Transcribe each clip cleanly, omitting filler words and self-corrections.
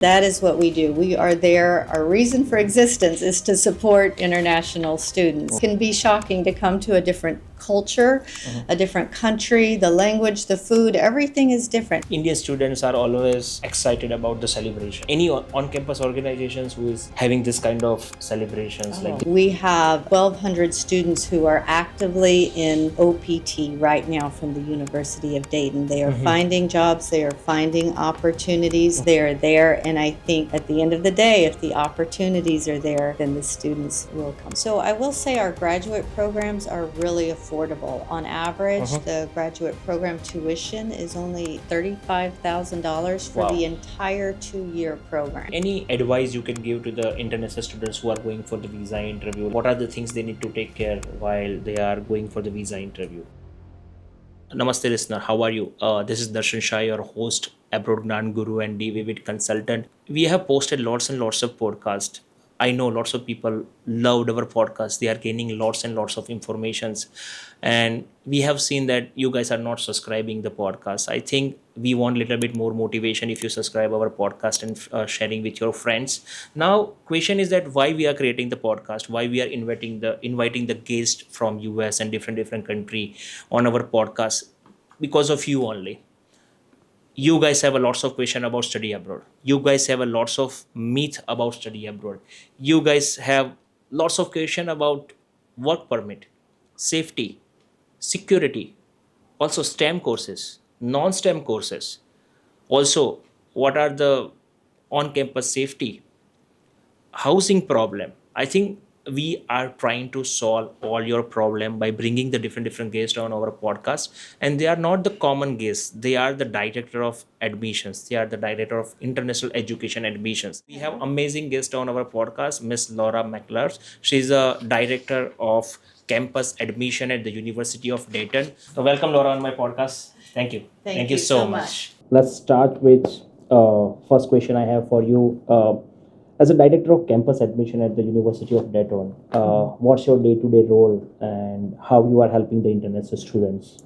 That is what we do. We are there. Our reason for existence is to support international students. It can be shocking to come to a different culture, a different country, the language, the food, everything is different. Indian students are always excited about the celebration. Any on-campus organizations who is having this kind of celebrations like this? We have 1,200 students who are actively in OPT right now from the University of Dayton. They are finding jobs, they are finding opportunities, they are there, and I think at the end of the day, if the opportunities are there, then the students will come. So I will say our graduate programs are really affordable. On average, the graduate program tuition is only $35,000 for the entire 2-year program. Any advice you can give to the international students who are going for the visa interview? What are the things they need to take care while they are going for the visa interview? Namaste listener, how are you? This is Dharshan Shah, your host, Abroad Gnan Guru and DVVID consultant. We have posted lots and lots of podcasts. I know lots of people loved our podcast. They are gaining lots and lots of informations. And we have seen that you guys are not subscribing the podcast. I think we want a little bit more motivation if you subscribe our podcast and sharing with your friends. Now, question is that why we are creating the podcast, why we are inviting the guest from US and different country on our podcast, because of you only. You guys have a lots of question about study abroad. You guys have a lots of myth about study abroad. You guys have lots of question about work permit, safety, security, also STEM courses, non-STEM courses. Also, what are the on-campus safety, housing problem. I think we are trying to solve all your problem by bringing the different guests on our podcast, and they are not the common guests. They are the director of admissions. They are the director of international education admissions. We have amazing guest on our podcast, Miss Lara McElrath. She's a director of campus admission at the University of Dayton. So welcome, Laura, on my podcast. Thank you. Thank you so much. Let's start with first question I have for you. As a director of campus admission at the University of Dayton, what's your day-to-day role and how you are helping the international students?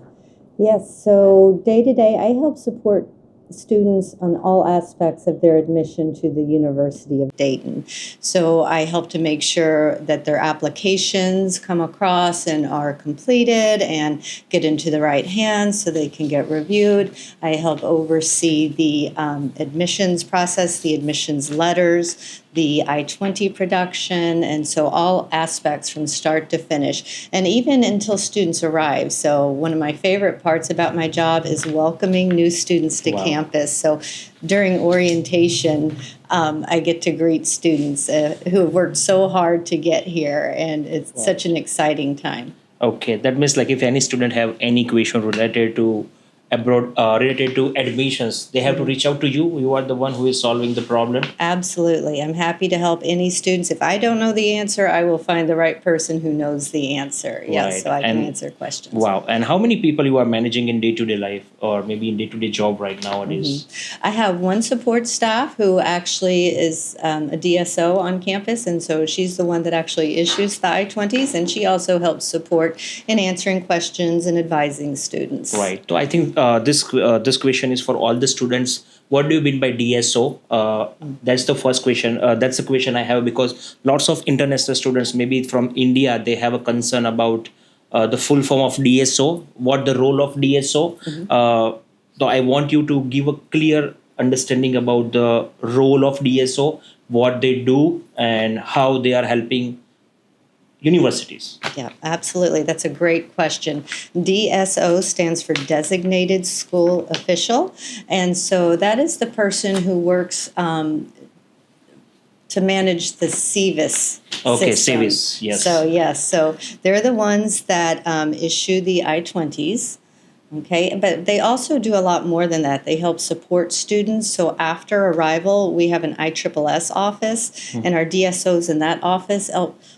Yes, so day to day, I help support students on all aspects of their admission to the University of Dayton. So I help to make sure that their applications come across and are completed and get into the right hands so they can get reviewed. I help oversee the admissions process, the admissions letters, the I-20 production, and so all aspects from start to finish, and even until students arrive. So one of my favorite parts about my job is welcoming new students to campus. So during orientation, I get to greet students who have worked so hard to get here, and it's such an exciting time. Okay, that means like if any student have any question related to abroad, related to admissions, they have to reach out to you. You are the one who is solving the problem. Absolutely. I'm happy to help any students. If I don't know the answer, I will find the right person who knows the answer. Yes, so I can answer questions. Wow. And how many people you are managing in day-to-day life or maybe in day-to-day job right nowadays? I have one support staff who actually is a DSO on campus, and so she's the one that actually issues the I-20s, and she also helps support in answering questions and advising students. Right. So I think this question is for all the students. What do you mean by DSO? That's the first question. That's the question I have because lots of international students, maybe from India, they have a concern about the full form of DSO, what the role of DSO. So I want you to give a clear understanding about the role of DSO, what they do, and how they are helping universities. Yeah, absolutely. That's a great question. DSO stands for Designated School Official. And so that is the person who works to manage the CVIS Okay, system. CVIS, yes. So, yes, so they're the ones that issue the I-20s. Okay, but they also do a lot more than that. They help support students. So after arrival, we have an ISSS office, and our DSOs in that office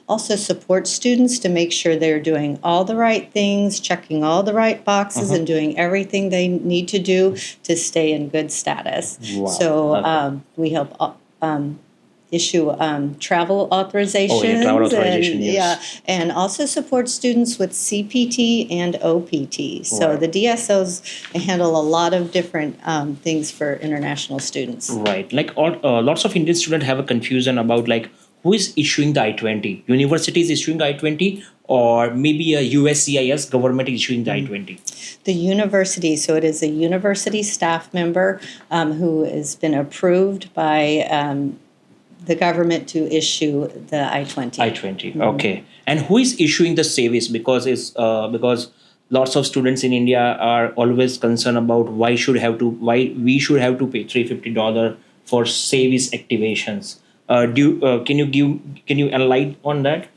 also support students to make sure they're doing all the right things, checking all the right boxes, and doing everything they need to do to stay in good status. Wow. So we help issue travel authorizations. Oh, yeah, travel authorization, and, yes. and also support students with CPT and OPT. So Right. the DSOs handle a lot of different things for international students. Right. Like lots of Indian students have a confusion about like who is issuing the I-20. University is issuing I-20 or maybe a USCIS government is issuing the I-20. The university, so it is a university staff member who has been approved by the government to issue the I-20. I-20. Okay. And who is issuing the service? Because lots of students in India are always concerned about why we should have to pay $350 for service activations. Can you enlighten on that?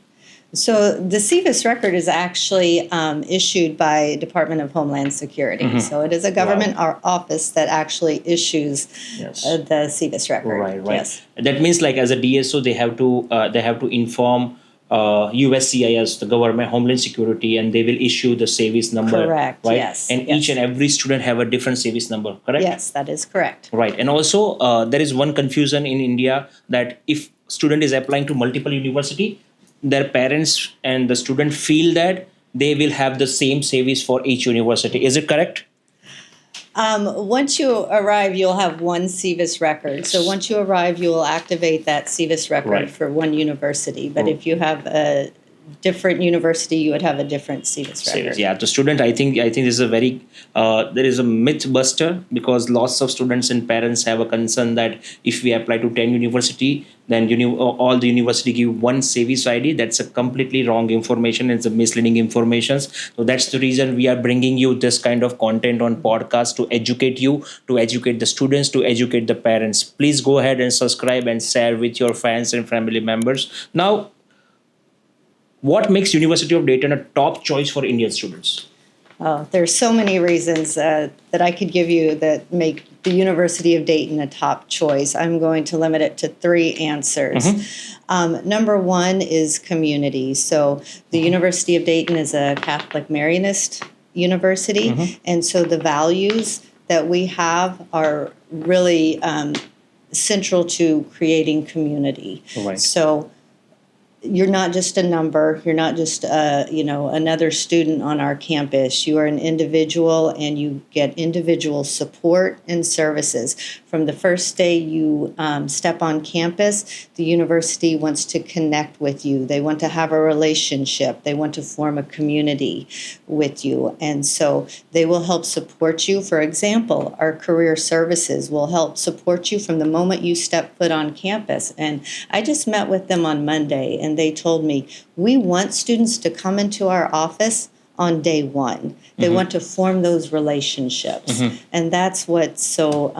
So the CVIS record is actually issued by Department of Homeland Security. So it is a government office that actually issues Yes. the CVIS record. Right. Yes. That means like as a DSO, they have to inform USCIS, the government Homeland Security, and they will issue the service number. Correct. Right. Yes. And each and every student have a different service number. Correct. Yes, that is correct. Right. And also there is one confusion in India that if student is applying to multiple university, their parents and the student feel that they will have the same service for each university. Is it correct? Once you arrive, you'll have one CVIS record. So once you arrive, you will activate that CVIS record Right. for one university. But if you have a different university, you would have a different CVIS record. Yeah, the student, I think this is a very there is a myth buster because lots of students and parents have a concern that if we apply to 10 university, then all the university give one service ID. That's a completely wrong information. It's a misleading information. So that's the reason we are bringing you this kind of content on podcast to educate you, to educate the students, to educate the parents. Please go ahead and subscribe and share with your fans and family members. Now, what makes University of Dayton a top choice for Indian students? Oh, there's so many reasons that I could give you that make the University of Dayton a top choice. I'm going to limit it to 3 answers. Number one is community. So the University of Dayton is a Catholic Marianist university, and so the values that we have are really central to creating community. Right. So you're not just a number. You're not just another student on our campus. You are an individual, and you get individual support and services. From the first day you step on campus, the university wants to connect with you. They want to have a relationship. They want to form a community with you. And so they will help support you. For example, our career services will help support you from the moment you step foot on campus. And I just met with them on Monday, and they told me, we want students to come into our office on day one. They want to form those relationships. And that's what's so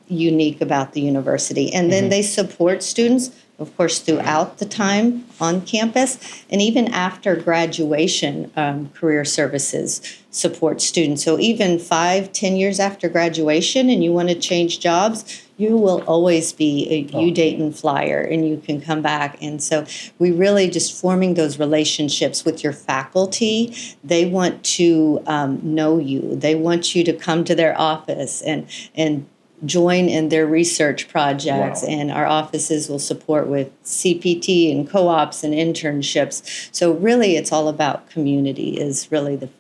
unique about the university. And then they support students, of course, throughout the time on campus. And even after graduation, career services support students. So even 5-10 years after graduation and you want to change jobs, you will always be a UDayton flyer, and you can come back. And so we really just forming those relationships with your faculty. They want to know you. They want you to come to their office and join in their research projects. Wow. And our offices will support with CPT and co-ops and internships. So really it's all about community is really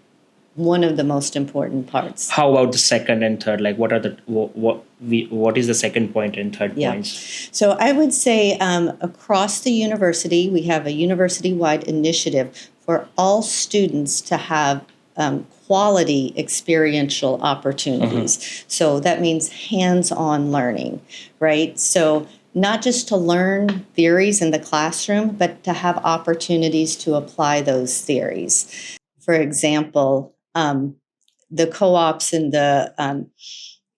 one of the most important parts. How about the second and third? Like, what is the second point and third points? So I would say across the university, we have a university-wide initiative for all students to have quality experiential opportunities. So that means hands-on learning, right? So not just to learn theories in the classroom, but to have opportunities to apply those theories. For example, the co-ops and the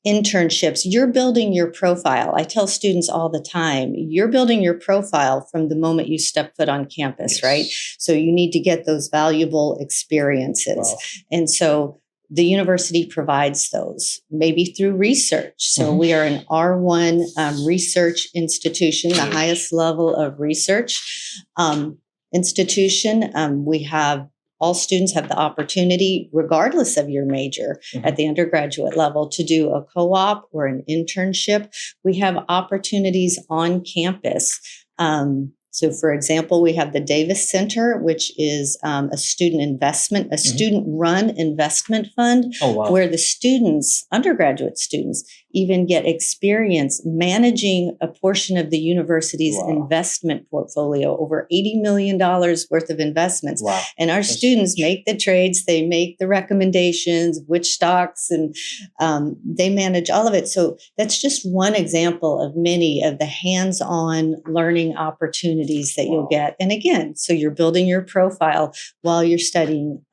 internships, you're building your profile. I tell students all the time, you're building your profile from the moment you step foot on campus, right? So you need to get those valuable experiences. Wow. And so the university provides those, maybe through research. So we are an R1 research institution, the highest level of research institution. We have all students have the opportunity, regardless of your major at the undergraduate level, to do a co-op or an internship. We have opportunities on campus. So, for example, we have the Davis Center, which is a student-run investment fund, Oh, wow. where the students, undergraduate students, even get experience managing a portion of the university's investment portfolio, over $80 million worth of investments. Wow. And our students make the trades, they make the recommendations, which stocks, and they manage all of it. So that's just one example of many of the hands-on learning opportunities that you'll get. And again, so you're building your profile while you're studying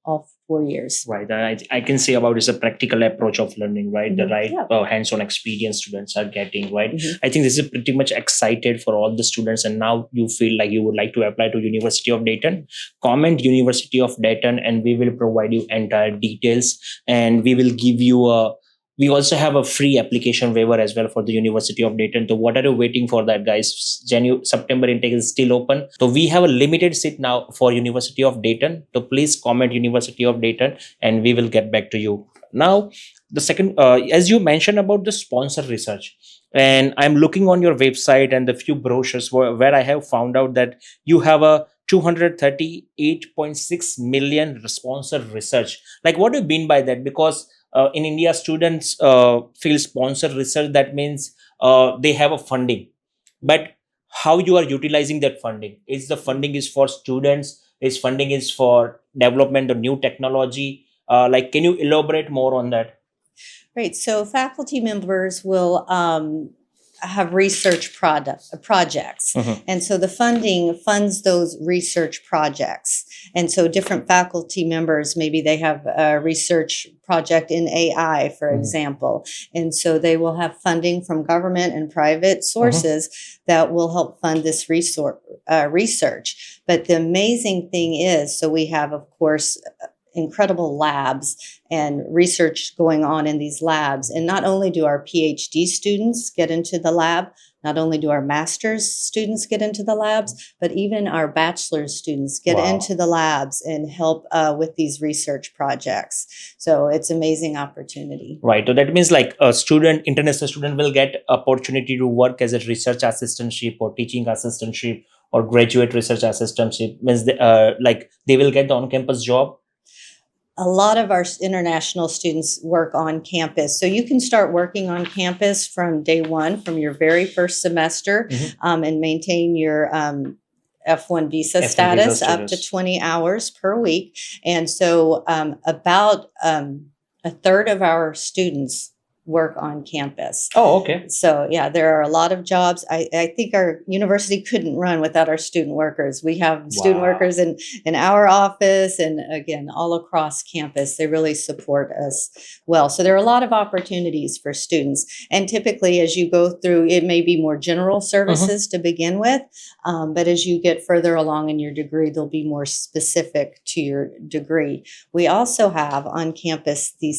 all 4 years. Right. I can say about is a practical approach of learning, right? The right hands-on experience students are getting, right? I think this is pretty much excited for all the students. And now you feel like you would like to apply to University of Dayton. Comment University of Dayton and we will provide you entire details. And we will give you we also have a free application waiver as well for the University of Dayton. So what are you waiting for that, guys? September intake is still open. So we have a limited seat now for University of Dayton. So please comment University of Dayton and we will get back to you. Now, the second, as you mentioned about the sponsor research, and I'm looking on your website and the few brochures where I have found out that you have a 238.6 million sponsor research. Like, what do you mean by that? Because in India, students feel sponsor research. That means they have a funding, but how you are utilizing that funding? Is the funding is for students? Is funding is for development of new technology? Like, can you elaborate more on that? Right. So faculty members will have research projects. And so the funding funds those research projects. And so different faculty members, maybe they have a research project in AI, for example. And so they will have funding from government and private sources that will help fund this research. But the amazing thing is, so we have, of course, incredible labs and research going on in these labs. And not only do our PhD students get into the lab, not only do our master's students get into the labs, but even our bachelor's students get into the labs and help with these research projects. So it's amazing opportunity. Right. So that means like a student, international student will get opportunity to work as a research assistantship or teaching assistantship or graduate research assistantship. Means like they will get the on-campus job. A lot of our international students work on campus. So you can start working on campus from day one, from your very first semester, and maintain your F1 visa status up to 20 hours per week. And so about a third of our students work on campus. Oh, okay. So yeah, there are a lot of jobs. I think our university couldn't run without our student workers. We have student workers in our office and again, all across campus. They really support us well. So there are a lot of opportunities for students. And typically as you go through, it may be more general services to begin with. But as you get further along in your degree, they'll be more specific to your degree. We also have on campus I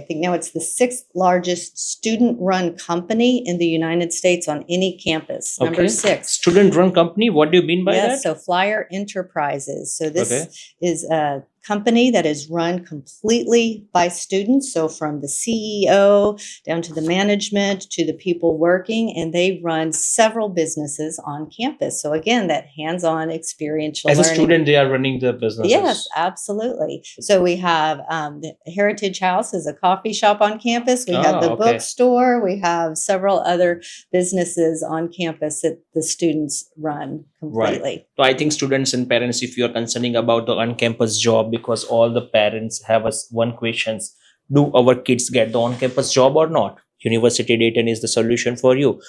think now it's the sixth largest student-run company in the United States on any campus. Number 6. Student-run company? What do you mean by that? Yes, so Flyer Enterprises. So this is a company that is run completely by students. So from the CEO down to the management to the people working, and they run several businesses on campus. So again, that hands-on experiential learning. As a student, they are running the businesses. Yes, absolutely. So we have the Heritage House is a coffee shop on campus. We have the bookstore. We have several other businesses on campus that the students run completely. Right. So I think students and parents, if you are concerning about the on-campus job, because all the parents have one questions: do our kids get the on-campus job or not? University Dayton is the solution for you.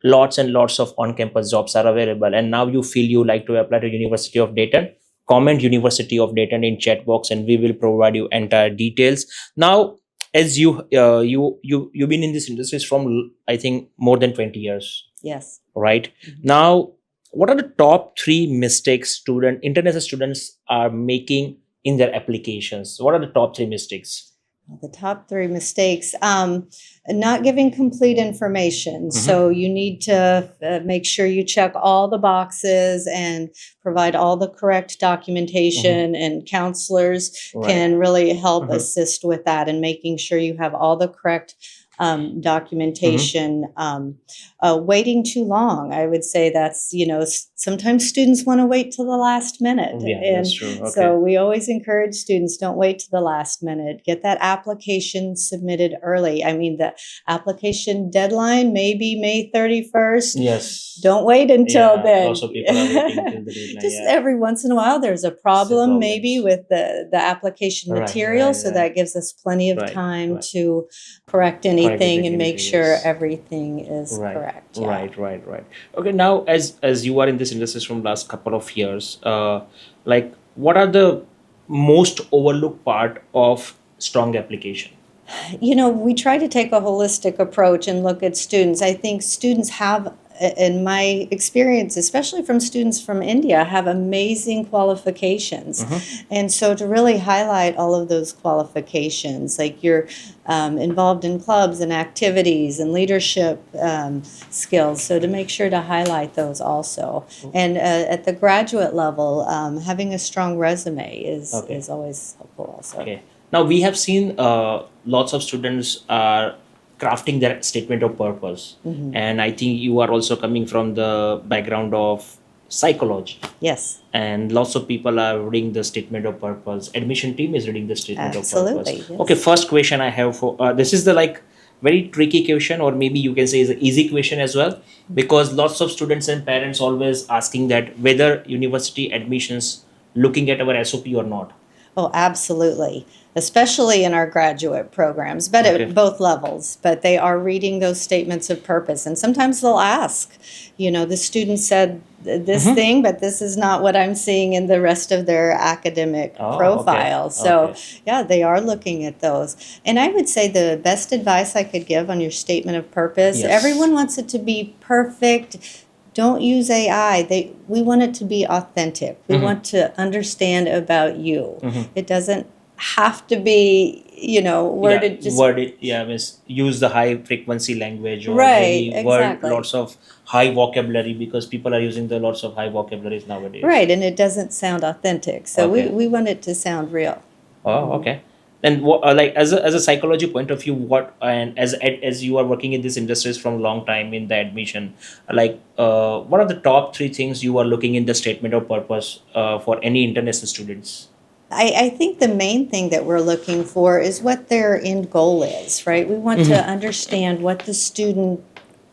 Lots and lots of on-campus jobs are available, and now you feel you like to apply to University of Dayton. Comment University of Dayton in chat box, and we will provide you entire details. Now, as you've been in this industry from I think more than 20 years. Yes. Right. Now, what are the top 3 mistakes international students are making in their applications? What are the top 3 mistakes? The top three mistakes, not giving complete information. So you need to make sure you check all the boxes and provide all the correct documentation, and counselors can really help assist with that and making sure you have all the correct documentation. Waiting too long, I would say that's, sometimes students want to wait till the last minute. Yeah, And that's true. Okay. so we always encourage students, don't wait to the last minute. Get that application submitted early. I mean, the application deadline may be May 31st. Yes. Don't wait until Yeah, then. lots of people are waiting till the deadline. Just Yeah. every once in a while, there's a problem problems. maybe with the application Right, material. right, So right. that gives us plenty of Right, time right. to correct anything and make anything, sure yes. everything is Right, correct. Yeah. right. Okay, now as you are in this industry from last couple of years, like what are the most overlooked part of strong application? We try to take a holistic approach and look at students. I think students have, in my experience, especially from students from India, have amazing qualifications. And so to really highlight all of those qualifications, like you're involved in clubs and activities and leadership skills, so to make sure to highlight those also. And at the graduate level, having a strong resume is always helpful also. Okay. Now we have seen lots of students are crafting their statement of purpose, and I think you are also coming from the background of psychology. Yes. And lots of people are reading the statement of purpose. Admission team is reading the statement Absolutely, of purpose. yes. Okay, first question I have for this is the very tricky question, or maybe you can say is an easy question as well, because lots of students and parents always asking that whether university admissions looking at our SOP or not. Oh, absolutely. Especially in our graduate programs, but Okay. at both levels. But they are reading those statements of purpose. And sometimes they'll ask, the student said this thing, but this is not what I'm seeing in the rest of their academic Oh, profile. okay. So, Okay. yeah, they are looking at those. And I would say the best advice I could give on your statement of purpose, Yes. everyone wants it to be perfect. Don't use AI. We want it to be authentic. We want to understand about you. It doesn't have to be, worded just Worded, yeah, means use the high frequency language, or Right, maybe word exactly. lots of high vocabulary, because people are using the lots of high vocabularies nowadays. right, and it doesn't sound authentic. So Okay. we want it to sound real. Oh, okay. And what, as a psychology point of view, what, and as you are working in this industries from long time in the admission, what are the top three things you are looking in the statement of purpose for any international students? I think the main thing that we're looking for is what their end goal is, right? We want to understand what the student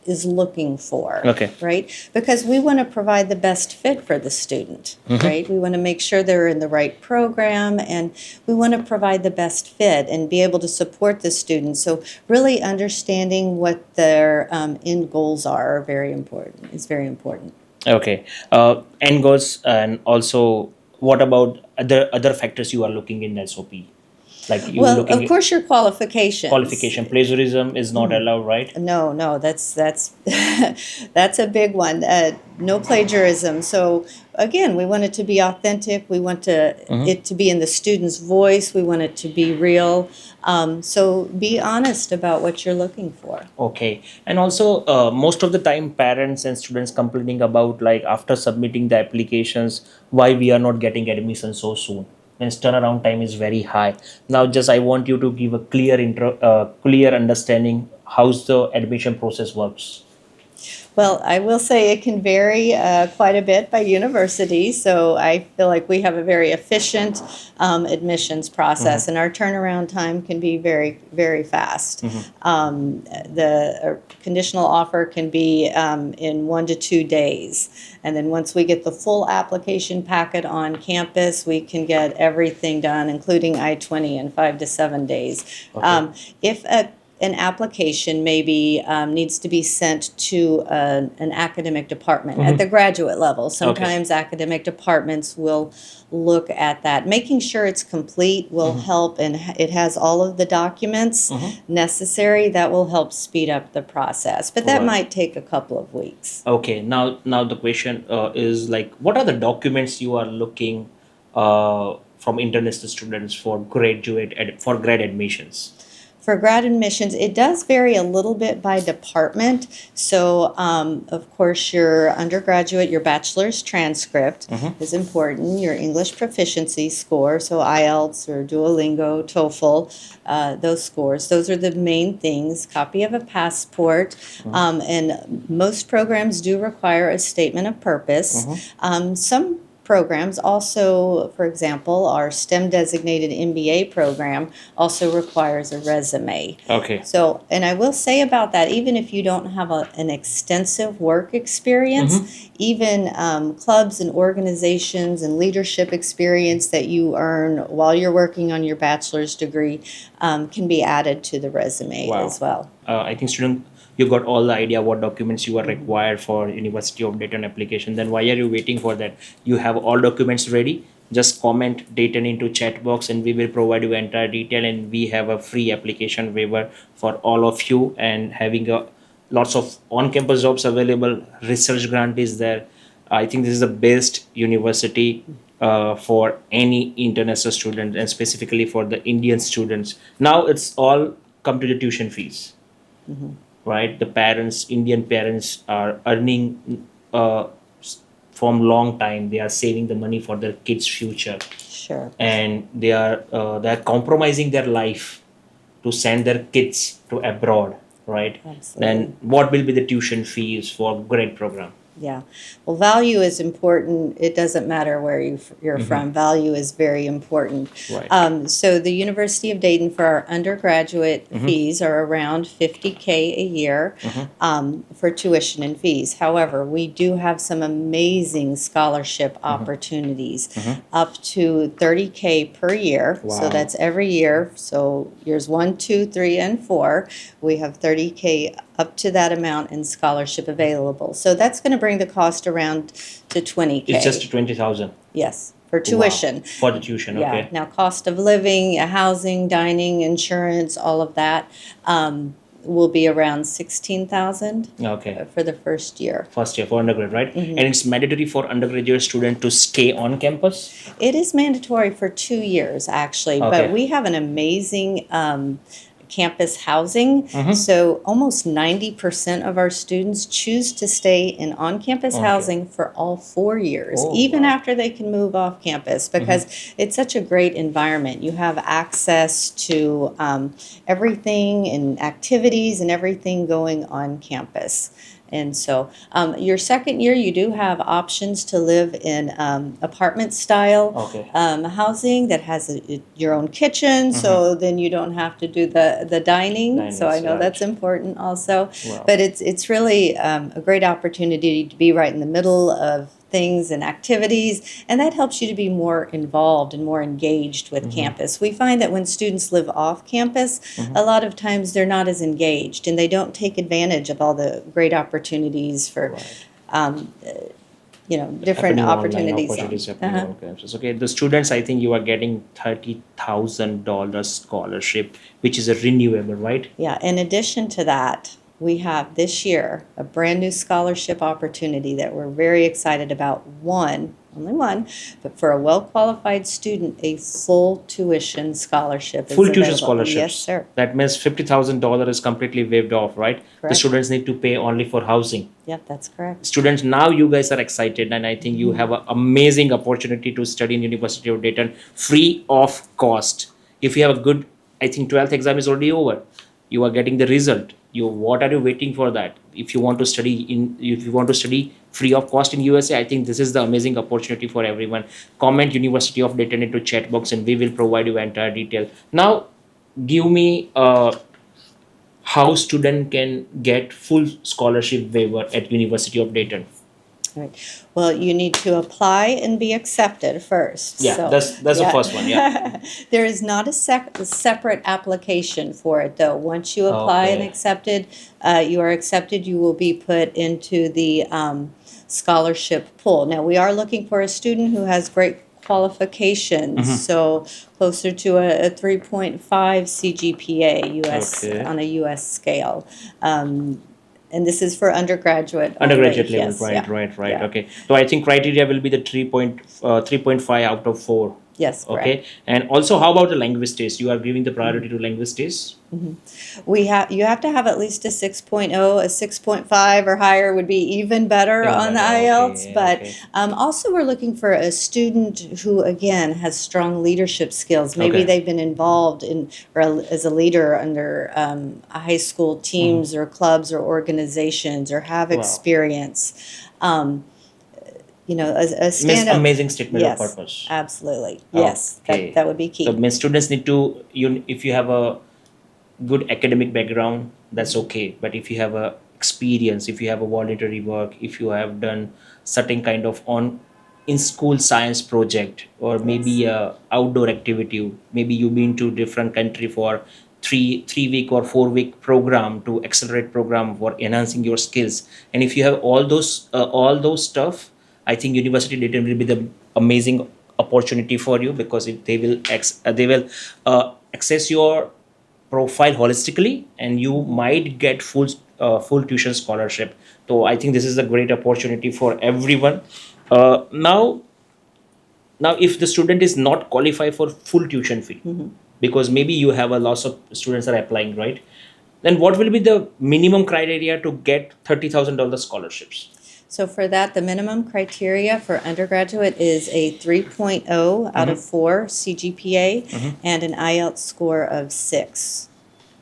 is looking for, Okay. right? Because we want to provide the best fit for the student, right? We want to make sure they're in the right program, and we want to provide the best fit and be able to support the student. So really understanding what their end goals are very important. It's very important. Okay. End goals, and also what about other factors you are looking in SOP? Like you Well, looking of at course, your qualifications. qualification. Plagiarism is not allowed, right? No, that's that's a big one. No plagiarism. So again, we want it to be authentic. We want it to be in the student's voice. We want it to be real. So be honest about what you're looking for. Okay. And also, most of the time, parents and students complaining about after submitting the applications, why we are not getting admission so soon. Means turnaround time is very high. Now, just I want you to give a clear understanding how's the admission process works. Well, I will say it can vary quite a bit by university. So I feel like we have a very efficient admissions process, and our turnaround time can be very, very fast. The conditional offer can be in 1 to 2 days. And then once we get the full application packet on campus, we can get everything done, including I-20, in 5 to 7 days. Okay. If an application maybe needs to be sent to an academic department at the graduate level. Sometimes academic departments will look at that. Making sure it's complete will help, and it has all of the documents necessary. That will help speed up the process. But that Right. might take a couple of weeks. Okay. Now the question is what are the documents you are looking from international students for for grad admissions? For grad admissions, it does vary a little bit by department. So, of course, your undergraduate, your bachelor's transcript is important, your English proficiency score, so IELTS or Duolingo, TOEFL, those scores. Those are the main things. Copy of a passport. And most programs do require a statement of purpose. Some programs also, for example, our STEM designated MBA program also requires a resume. Okay. So, and I will say about that, even if you don't have an extensive work experience, even clubs and organizations and leadership experience that you earn while you're working on your bachelor's degree can be added to the resume as well. I think you got all the idea what documents you are required for University of Dayton application. Then why are you waiting for that? You have all documents ready. Just comment Dayton into chat box and we will provide you entire detail, and we have a free application waiver for all of you, and having lots of on-campus jobs available. Research grant is there. I think this is the best university for any international student, and specifically for the Indian students. Now it's all come to the tuition fees. Right, the Indian parents are earning from long time. They are saving the money for their kids' future. Sure. And they are compromising their life to send their kids to abroad. Right. Absolutely. Then what will be the tuition fees for grad program? Yeah. Well, value is important. It doesn't matter where you're from. Value is very important. Right. So the University of Dayton, for our undergraduate fees, are around $50K a year for tuition and fees. However, we do have some amazing scholarship opportunities, up to $30K per year. Wow. So that's every year. So years 1, 2, 3, and 4, we have $30K up to that amount in scholarship available. So that's going to bring the cost around to $20K. It's just 20,000. Yes, for tuition. Wow. For the tuition, Yeah. okay. Now, cost of living, housing, dining, insurance, all of that will be around $16,000 Okay. for the first year. First year for undergrad, right? And it's mandatory for undergraduate student to stay on campus? It is mandatory for 2 years, actually, Okay. but we have an amazing campus housing. So almost 90% of our students choose to stay in on-campus housing for all 4 years, even after they can move off campus, because it's such a great environment. You have access to everything and activities and everything going on campus. And so your second year, you do have options to live in apartment style housing that has your own kitchen. So then you don't have to do the dining. So I know that's important also. Wow. But it's really a great opportunity to be right in the middle of things and activities, and that helps you to be more involved and more engaged with campus. We find that when students live off campus, a lot of times they're not as engaged and they don't take advantage of all the great opportunities for different opportunities. On campus. Okay, the students, I think you are getting $30,000 scholarship, which is a renewable, right? Yeah, in addition to that, we have this year a brand new scholarship opportunity that we're very excited about. Only one, but for a well-qualified student, a full tuition scholarship. Full tuition scholarships. Yes, sir. That means $50,000 is completely waived off, right? Correct. The students need to pay only for housing. Yep, that's correct. Students, now you guys are excited, and I think you have an amazing opportunity to study in University of Dayton free of cost. If you have a good, I think 12th exam is already over. You are getting the result. What are you waiting for that? If you want to study free of cost in USA, I think this is the amazing opportunity for everyone. Comment University of Dayton into chat box and we will provide you entire detail. Now, give me how student can get full scholarship waiver at University of Dayton. Right. Well, you need to apply and be accepted first. Yeah, So, that's the first one. Yeah. There is not a separate application for it, though. Once you apply and you are accepted, you will be put into the scholarship pool. Now, we are looking for a student who has great qualifications, so closer to a 3.5 CGPA on a US scale. And this is for undergraduate Level, yes, right. Yeah. Okay. So I think criteria will be the 3.5 out of 4. Yes, correct. Okay. And also, how about the language test? You are giving the priority to language tests? You have to have at least a 6.0, a 6.5 or higher would be even better Even on the better. IELTS. Okay. But Okay. also, we're looking for a student who, again, has strong leadership skills. Maybe Okay. they've been involved in or as a leader under high school teams or clubs or organizations, or have Wow. experience. A Means stand up. amazing statement of Yes, purpose. absolutely. Yes, Okay. that would be So key. means students need to, if you have a good academic background, that's okay. But if you have a experience, if you have a voluntary work, if you have done certain kind of on in school science project, or maybe a outdoor activity, maybe you've been to different country for three week or 4 week program to accelerate program for enhancing your skills, and if you have all those stuff, I think University of Dayton will be the amazing opportunity for you, because they will access your profile holistically, and you might get full tuition scholarship. So I think this is a great opportunity for everyone. Now if the student is not qualified for full tuition fee, because maybe you have a lots of students are applying, right? Then what will be the minimum criteria to get $30,000 scholarships? So for that, the minimum criteria for undergraduate is a 3.0 out of 4 CGPA and an IELTS score of 6.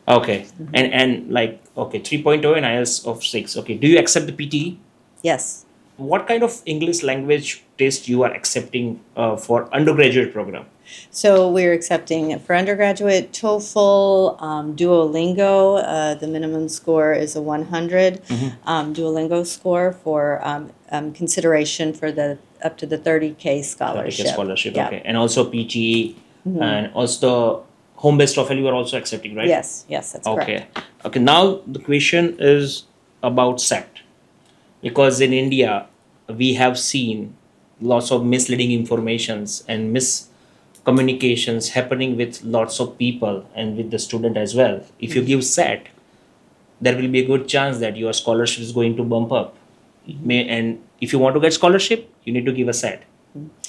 Okay. And like, okay, 3.0 and IELTS of 6. Okay, do you accept the PTE? Yes. What kind of English language test you are accepting for undergraduate program? So we're accepting for undergraduate TOEFL, Duolingo. The minimum score is a 100. Duolingo score for consideration for the up to the 30K 30K scholarship. scholarship. Yeah. Okay, and also PTE, and also home-based TOEFL you are also accepting, right? Yes, that's correct. Okay. Okay. Now the question is about SAT, because in India we have seen lots of misleading informations and miscommunications happening with lots of people and with the student as well. If you give SAT, there will be a good chance that your scholarship is going to bump up. And if you want to get scholarship, you need to give a SAT.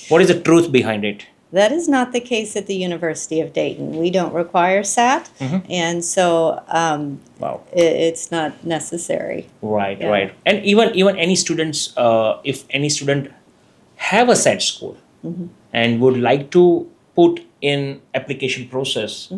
What is the truth behind it? That is not the case at the University of Dayton. We don't require SAT, and so Wow. it's not necessary. Right, Yeah. right. And even any students, if any student have a SAT score and would like to put in application process,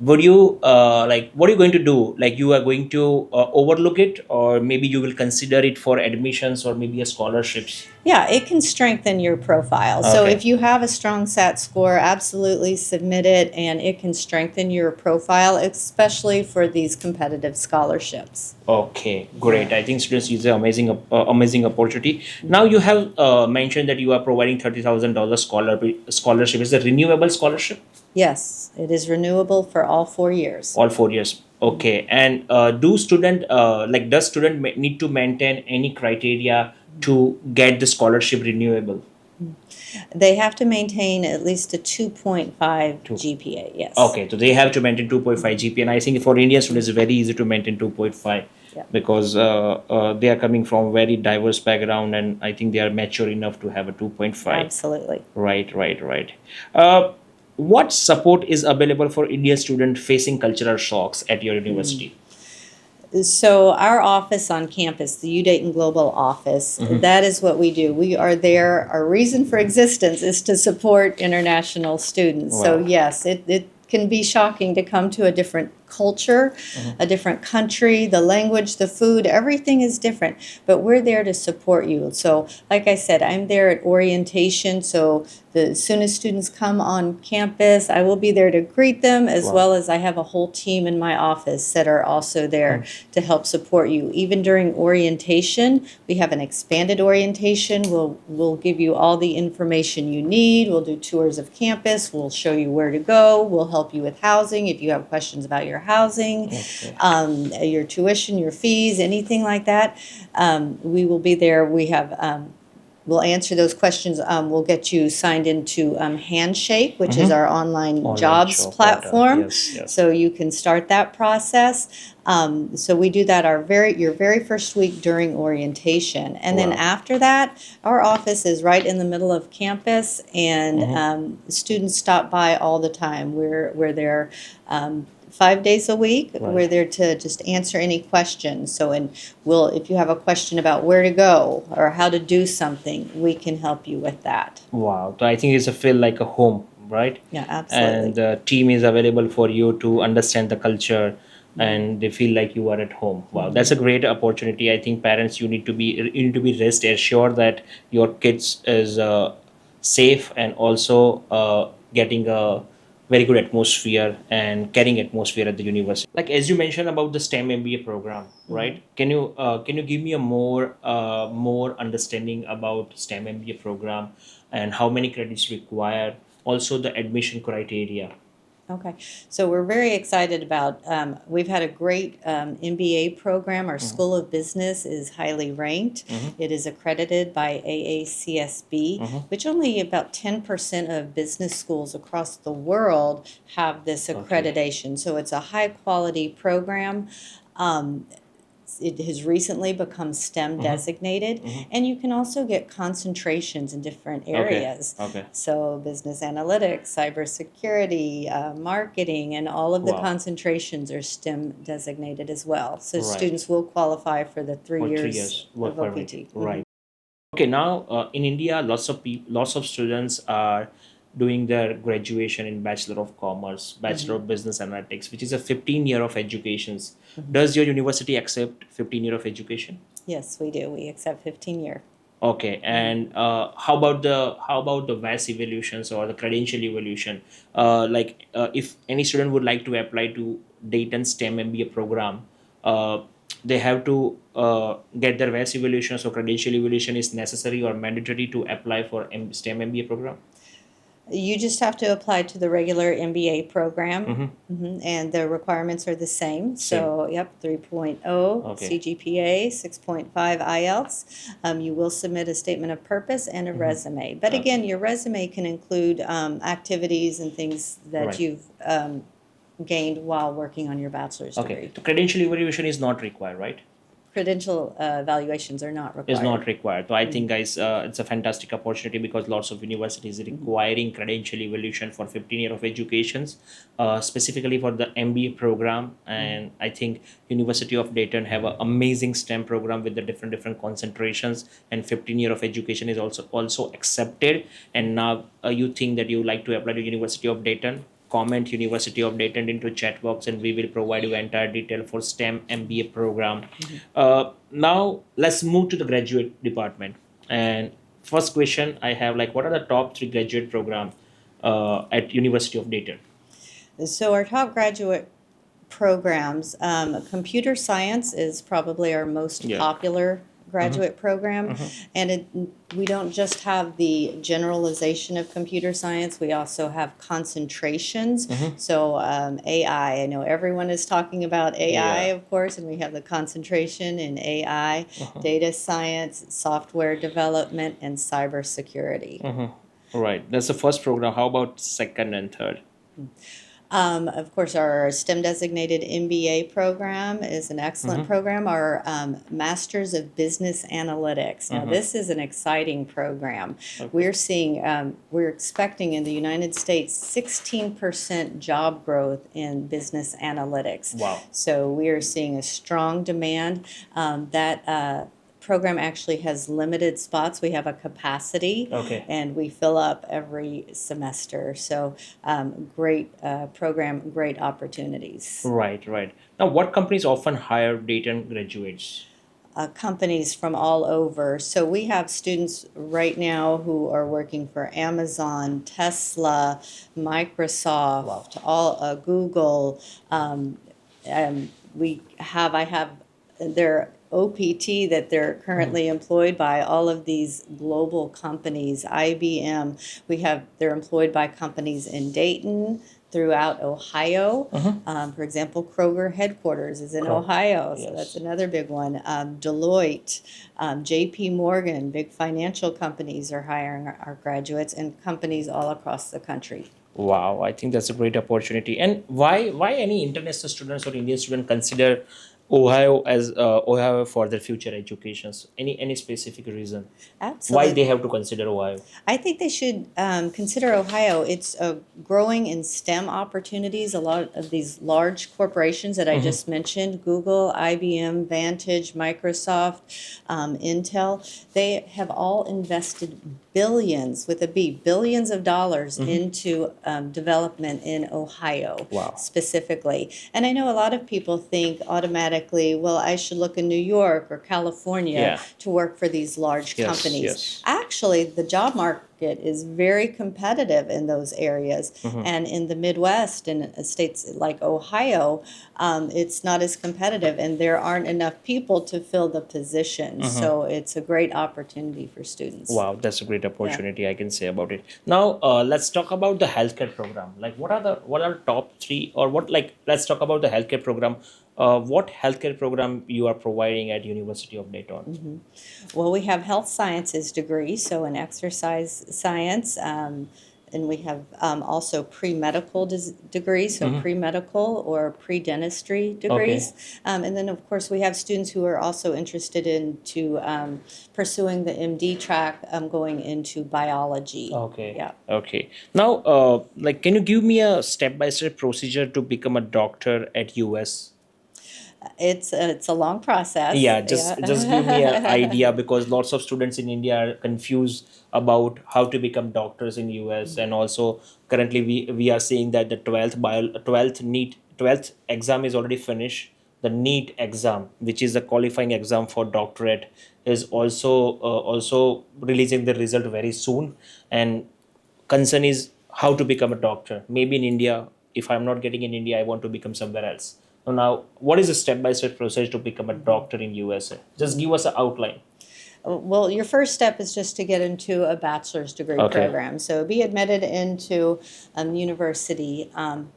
would you like, what are you going to do? Like, you are going to overlook it, or maybe you will consider it for admissions or maybe a scholarships? Yeah, it can strengthen your profile. So Okay. if you have a strong SAT score, absolutely submit it, and it can strengthen your profile, especially for these competitive scholarships. Okay, great. I think students use an amazing opportunity. Now you have mentioned that you are providing $30,000 scholarship. Is it renewable scholarship? Yes, it is renewable for all 4 years. All 4 years. Okay. And does student need to maintain any criteria to get the scholarship renewable? They have to maintain at least a 2.5 GPA, yes. Okay, so they have to maintain 2.5 GPA, and I think for Indian students it's very easy to maintain 2.5. Yeah. Because they are coming from very diverse background, and I think they are mature enough to have a 2.5. Absolutely. Right. What support is available for Indian student facing cultural shocks at your university? So our office on campus, the UDayton Global office, that is what we do. We are there. Our reason for existence is to support international students. So Wow. yes, it can be shocking to come to a different culture, a different country, the language, the food, everything is different. But we're there to support you. So like I said, I'm there at orientation. So as soon as students come on campus, I will be there to greet them, as Wow. well as I have a whole team in my office that are also there to help support you. Even during orientation, we have an expanded orientation. We'll give you all the information you need. We'll do tours of campus. We'll show you where to go. We'll help you with housing if you have questions about your housing, your tuition, your fees, anything like that. We will be there. We have we'll answer those questions. We'll get you signed into Handshake, which is our online Online jobs job portal. platform. Yes, yes. So you can start that process. So we do that your very first week during orientation, and then Wow. after that, our office is right in the middle of campus, and students stop by all the time. We're there 5 days a week. Right. We're there to just answer any questions. So, and if you have a question about where to go or how to do something, we can help you with that. Wow. So I think it's a feel like a home, right? Yeah, absolutely. And the team is available for you to understand the culture, and they feel like you are at home. Wow, that's a great opportunity. I think parents, you need to be rest assured that your kids is safe, and also getting a very good atmosphere and caring atmosphere at the university. Like as you mentioned about the STEM MBA program, right? Can you give me a more understanding about STEM MBA program and how many credits required? Also the admission criteria. Okay, so we're very excited about, we've had a great MBA program. Our School of Business is highly ranked. It is accredited by AACSB, which only about 10% of business schools across the world have this accreditation. So it's a high quality program. It has recently become STEM designated, and you can also get concentrations in different areas. Okay. So business analytics, cybersecurity, marketing, and all of the Wow. concentrations are STEM designated as well. So Right. students will qualify for the 3 For 3 years years work of permit. OPT. Right. Okay, now in India, lots of students are doing their graduation in Bachelor of Commerce, Bachelor of Business Analytics, which is a 15 year of educations. Does your university accept 15 year of education? Yes, we do. We accept 15-year. Okay, and how about the VAS evaluations or the credential evaluation? If any student would like to apply to Dayton STEM MBA program, uh, they have to get their VAS evaluation. So credential evaluation is necessary or mandatory to apply for STEM MBA program. You just have to apply to the regular MBA program, and the requirements are the same. So, yep, 3.0 Okay. CGPA, 6.5 IELTS. You will submit a statement of purpose and a resume. But again, your resume can include activities and things that Right. you've gained while working on your bachelor's Okay, degree. the credential evaluation is not required, right? Credential evaluations are not required. Is not required. So I think, guys, it's a fantastic opportunity because lots of universities requiring credential evaluation for 15 year of educations, specifically for the MBA program. And I think University of Dayton have an amazing STEM program with the different concentrations, and 15 year of education is also accepted. And now you think that you like to apply to University of Dayton, comment University of Dayton into chat box, and we will provide you entire detail for STEM MBA program. Now let's move to the graduate department. And first question I have, like, what are the top 3 graduate program at University of Dayton? So our top graduate programs, computer science is probably our most popular graduate program, and we don't just have the generalization of computer science, we also have concentrations. So AI, I know everyone is talking about AI, Yeah. of course, and we have the concentration in AI, data science, software development, and cybersecurity. Right, that's the first program. How about second and third? Of course, our STEM designated MBA program is an excellent program. Our Masters of Business Analytics. Now, this is an exciting program. We're seeing, we're expecting in the United States 16% job growth in business analytics. Wow. So we are seeing a strong demand. That program actually has limited spots. We have a capacity, and we fill up every semester. So great program, great opportunities. Right. Now, what companies often hire Dayton graduates? Companies from all over. So we have students right now who are working for Amazon, Tesla, Microsoft, all Google. I have their OPT that they're currently employed by all of these global companies, IBM. They're employed by companies in Dayton, throughout Ohio. For example, Kroger headquarters is in Ohio, so Yes. that's another big one. Deloitte, JP Morgan, big financial companies are hiring our graduates, and companies all across the country. Wow, I think that's a great opportunity. And why any international students or Indian student consider Ohio for their future educations? Any specific reason why Absolutely. they have to consider Ohio? I think they should consider Ohio. It's growing in STEM opportunities. A lot of these large corporations that I just mentioned, Google, IBM, Vantage, Microsoft, Intel, they have all invested billions, with a B, billions of dollars into development in Ohio Wow. specifically. And I know a lot of people think automatically, well, I should look in New York or California Yeah. to work for these large Yes, companies. yes. Actually, the job market is very competitive in those areas. And in the Midwest, in states like Ohio, it's not as competitive, and there aren't enough people to fill the positions. So it's a great opportunity for students. Wow, that's a great opportunity, I can say about it. Now, let's talk about the healthcare program. Like, what are top three, or what, like, let's talk about the healthcare program. What healthcare program you are providing at University of Dayton? Well, we have health sciences degree, so in exercise science, and we have also pre-medical degrees, so pre-medical or pre-dentistry degrees. And then, of course, we have students who are also interested into pursuing the MD track, going into biology. Okay. Yeah. Okay. Now, like, can you give me a step-by-step procedure to become a doctor at US? It's a long process. Yeah, just give me an idea, because lots of students in India are confused about how to become doctors in US, and also currently we are seeing that the 12th exam is already finished. The NEET exam, which is the qualifying exam for doctorate, is also releasing the result very soon. And concern is how to become a doctor. Maybe in India, if I'm not getting in India, I want to become somewhere else. So now, what is the step-by-step process to become a doctor in USA? Just give us an outline. Well, your first step is just to get into a bachelor's degree program. So be admitted into university, and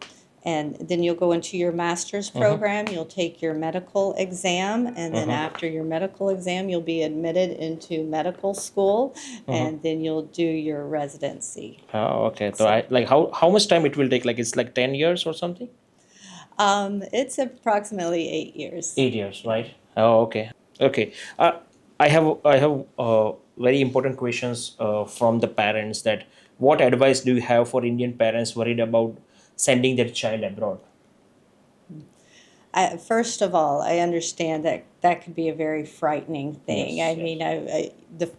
then you'll go into your master's program. You'll take your medical exam, and then after your medical exam, you'll be admitted into medical school, and then you'll do your residency. Oh, okay. So I like how much time it will take? Like, it's like 10 years or something? It's approximately 8 years. 8 years, right? Oh, okay. Okay. I have very important questions from the parents. That what advice do you have for Indian parents worried about sending their child abroad? First of all, I understand that that could be a very frightening thing. Yes, I mean, the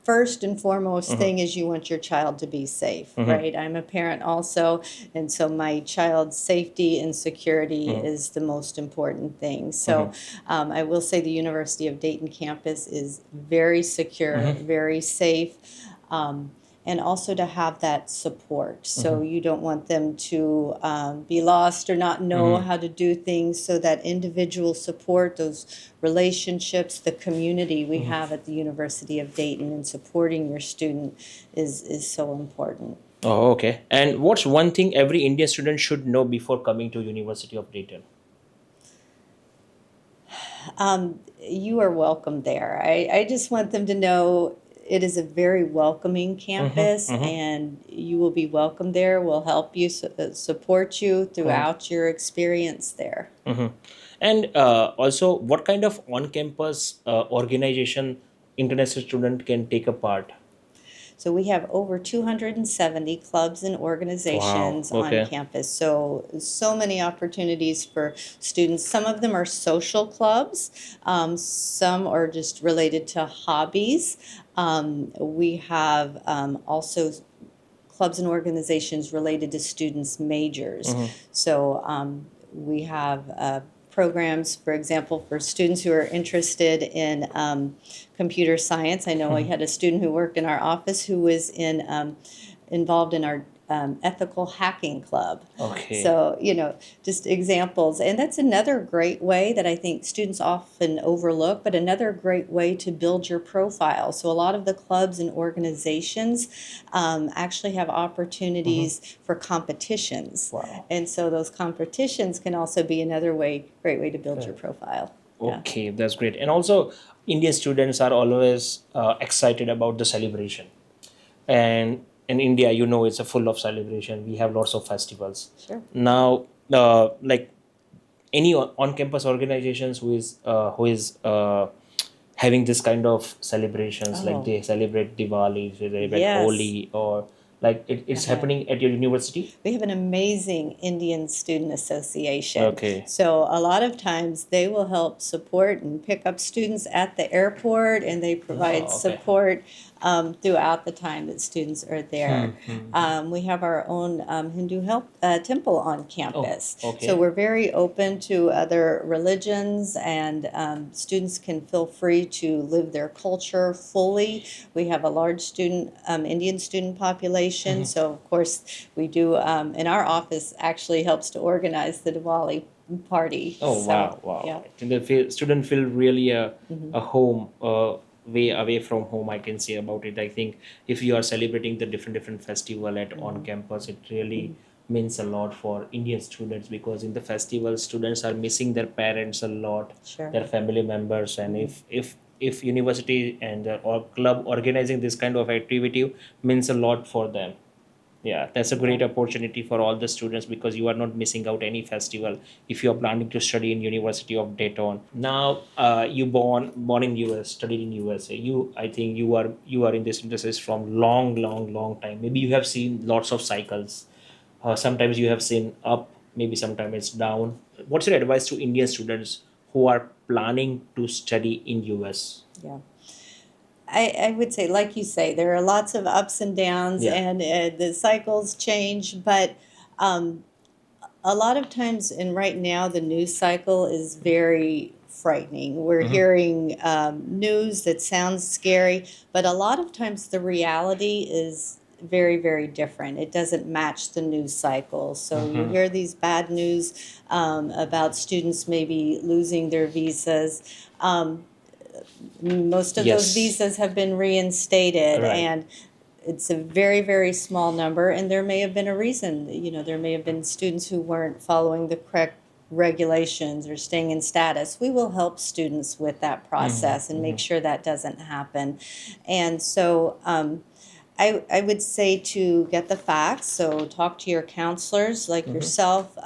first and foremost thing is you want your child to be safe, right? I'm a parent also, and so my child's safety and security is the most important thing. So I will say the University of Dayton campus is very secure, very safe. And also to have that support. So you don't want them to be lost or not know how to do things. So that individual support, those relationships, the community we have at the University of Dayton and supporting your student is so important. Oh, okay. And what's one thing every Indian student should know before coming to University of Dayton? You are welcome there. I just want them to know it is a very welcoming campus, and you will be welcome there. We'll help you, support you throughout your experience there. And also, what kind of on-campus organization international student can take a part? So we have over 270 clubs and organizations Wow, okay. on campus. So many opportunities for students. Some of them are social clubs. Some are just related to hobbies. We have also clubs and organizations related to students' majors. So we have programs, for example, for students who are interested in computer science. I know we had a student who worked in our office who was involved in our ethical hacking club. Okay. So, just examples. And that's another great way that I think students often overlook, but another great way to build your profile. So, a lot of the clubs and organizations actually have opportunities for competitions. Wow. And so, those competitions can also be another great way to build your profile. Yeah. Okay, that's great. And also, Indian students are always excited about the celebration. And in India, it's a full of celebration. We have lots of festivals. Sure. Now, like any on-campus organizations who is having this kind of celebrations, like Oh. they celebrate Diwali, they celebrate Yes. Holi, or like it's happening at your university. We have an amazing Indian Student Association. Okay. So a lot of times they will help support and pick up students at the airport, and they provide okay. support throughout the time that students are there. We have our own Hindu temple on campus. okay. So we're very open to other religions, and students can feel free to live their culture fully. We have a large Indian student population, so of course we do, and our office actually helps to organize the Diwali party. Oh, So, wow. Yeah. And the student feel really a home, way away from home, I can say about it. I think if you are celebrating the different festival at on campus, it really means a lot for Indian students, because in the festival, students are missing their parents a lot, Sure. their family members, and if university and or club organizing this kind of activity means a lot for them. Yeah, that's a great opportunity for all the students, because you are not missing out any festival if you are planning to study in University of Dayton. Now, you born in US, studied in USA. I think you are in this industry from long time. Maybe you have seen lots of cycles. Sometimes you have seen up, maybe sometimes it's down. What's your advice to Indian students who are planning to study in US? Yeah. I would say, like you say, there are lots of ups and downs, Yeah. and the cycles change, but a lot of times, and right now, the news cycle is very frightening. We're hearing news that sounds scary, but a lot of times the reality is very, very different. It doesn't match the news cycle. So you hear these bad news about students maybe losing their visas. Most of those Yes. visas have been reinstated, Right. and it's a very, very small number, and there may have been a reason. There may have been students who weren't following the correct regulations or staying in status. We will help students with that process and make sure that doesn't happen. And so I would say to get the facts, so talk to your counselors like yourself,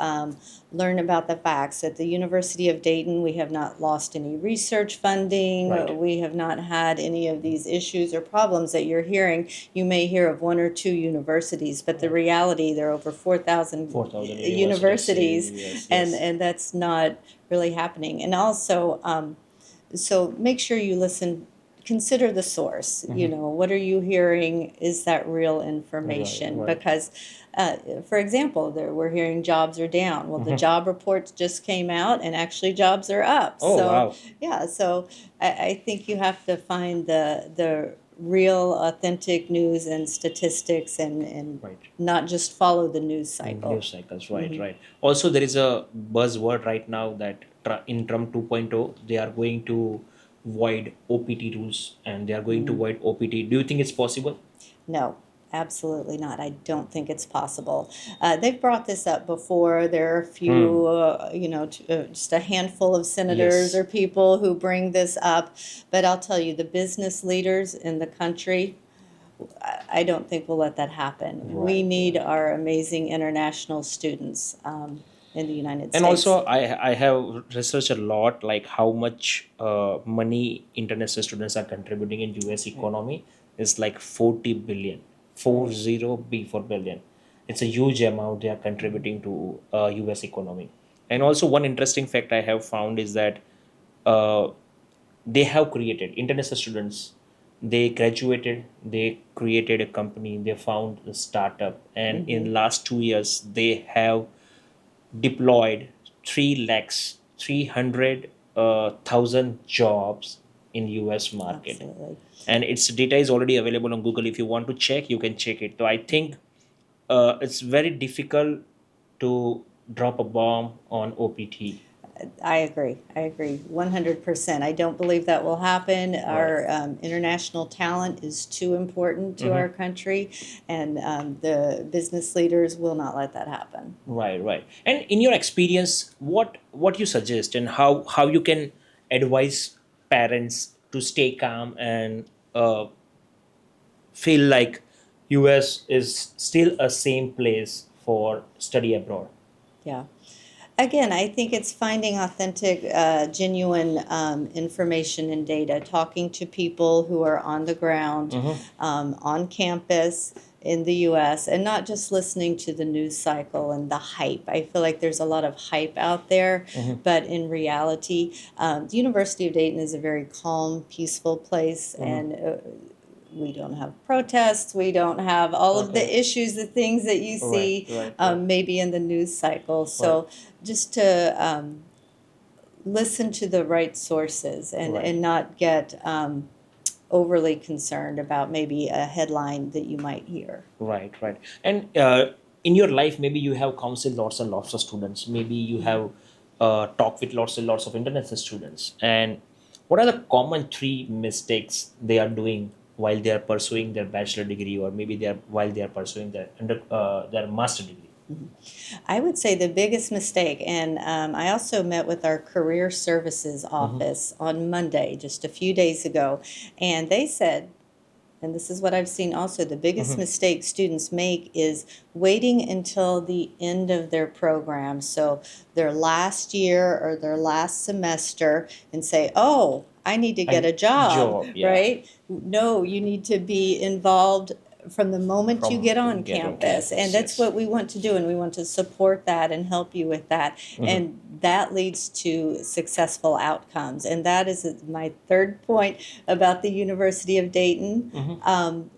learn about the facts. At the University of Dayton, we have not lost any research funding. Right. We have not had any of these issues or problems that you're hearing. You may hear of one or two universities, but the reality, there are over 4,000 4,000 universities, yes, and that's not really happening. And also, so make sure you listen, consider the source. What are you hearing? Is that real information? Right. Because for example, we're hearing jobs are down. Well, the job reports just came out, and actually jobs are up. Oh, So wow. yeah, so I think you have to find the real authentic news and statistics, and Right. not just follow the news cycle. News cycles, right. Also, there is a buzzword right now that in Trump 2.0, they are going to void OPT rules, and they are going to void OPT. Do you think it's possible? No, absolutely not. I don't think it's possible. They've brought this up before. There are a few, just a handful of senators Yes. or people who bring this up. But I'll tell you, the business leaders in the country, I don't think we'll let that happen. We Right. need our amazing international students in the United States. And also, I have researched a lot, like how much money international students are contributing in US economy is like 40 billion, 40 for billion. It's a huge amount they are contributing to US economy. And also, one interesting fact I have found is that uh, they have created international students, they graduated, they created a company, they found a startup, and in last 2 years they have deployed 3 lakhs 300,000 jobs in US market. Absolutely. And its data is already available on Google. If you want to check, you can check it. So I think it's very difficult to drop a bomb on OPT. I agree. I agree 100%. I don't believe that will happen. Right. Our international talent is too important to our country, and the business leaders will not let that happen. Right, right. And in your experience, what you suggest and how you can advise parents to stay calm and feel like US is still a same place for study abroad. Yeah. Again, I think it's finding authentic, genuine information and data, talking to people who are on the ground, on campus in the US, and not just listening to the news cycle and the hype. I feel like there's a lot of hype out there, but in reality, the University of Dayton is a very calm, peaceful place, and we don't have protests. We don't have all of the Okay. issues, the things that you see Right. maybe in the news cycle. So just to listen to the right sources and not get overly concerned about maybe a headline that you might hear. Right, right. And in your life, maybe you have counseled lots and lots of students. Maybe you have talked with lots and lots of international students. And what are the common three mistakes they are doing while they are pursuing their bachelor degree, or maybe they are while they are pursuing their master degree? I would say the biggest mistake, and I also met with our career services office on Monday, just a few days ago, and they said, and this is what I've seen also, the biggest mistake students make is waiting until the end of their program, so their last year or their last semester, and say, oh, I need to get a job, Job, yeah. right? No, you need to be involved from the moment you From get on get on campus. And campus, that's yes. what we want to do, and we want to support that and help you with that. And that leads to successful outcomes. And that is my third point about the University of Dayton.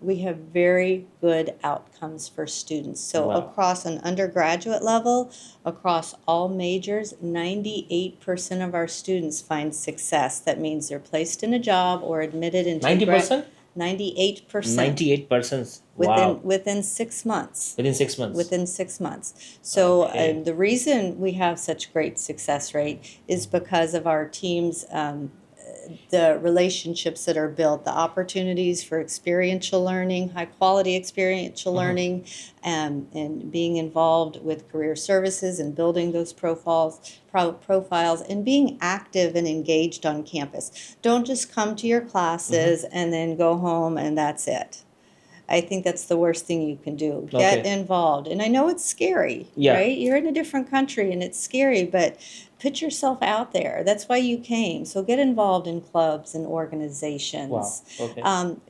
We have very good outcomes for students. So Wow. across an undergraduate level, across all majors, 98% of our students find success. That means they're placed in a job or admitted into 90%? 98% 98%. within Wow. within 6 months. Within 6 months. Within 6 months. So Okay. the reason we have such great success rate is because of our teams, the relationships that are built, the opportunities for experiential learning, high quality experiential learning, and being involved with career services and building those profiles and being active and engaged on campus. Don't just come to your classes and then go home and that's it. I think that's the worst thing you can do. Get Okay. involved. And I know it's scary, Yeah. right? You're in a different country and it's scary, but put yourself out there. That's why you came. So get involved in clubs and organizations. Wow. Okay.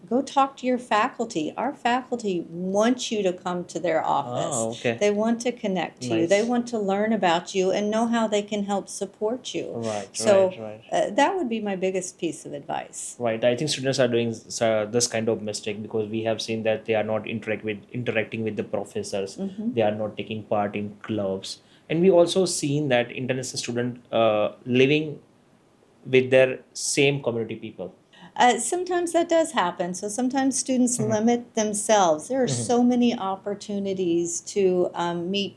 Go talk to your faculty. Our faculty want you to come to their office. Oh, okay. They want to connect to you. They Nice. want to learn about you and know how they can help support you. Right, So right. that would be my biggest piece of advice. Right. I think students are doing this kind of mistake because we have seen that they are not interacting with the professors. They are not taking part in clubs, and we also seen that international student living with their same community people. Sometimes that does happen. So sometimes students limit themselves. There are so many opportunities to meet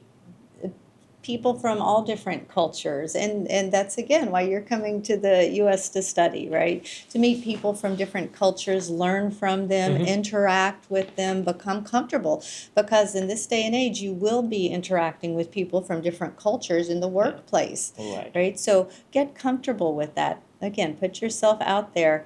people from all different cultures. And that's, again, why you're coming to the U.S. to study, right? To meet people from different cultures, learn from them, interact with them, become comfortable. Because in this day and age, you will be interacting with people from different cultures in the workplace, right? So get comfortable with that. Again, put yourself out there.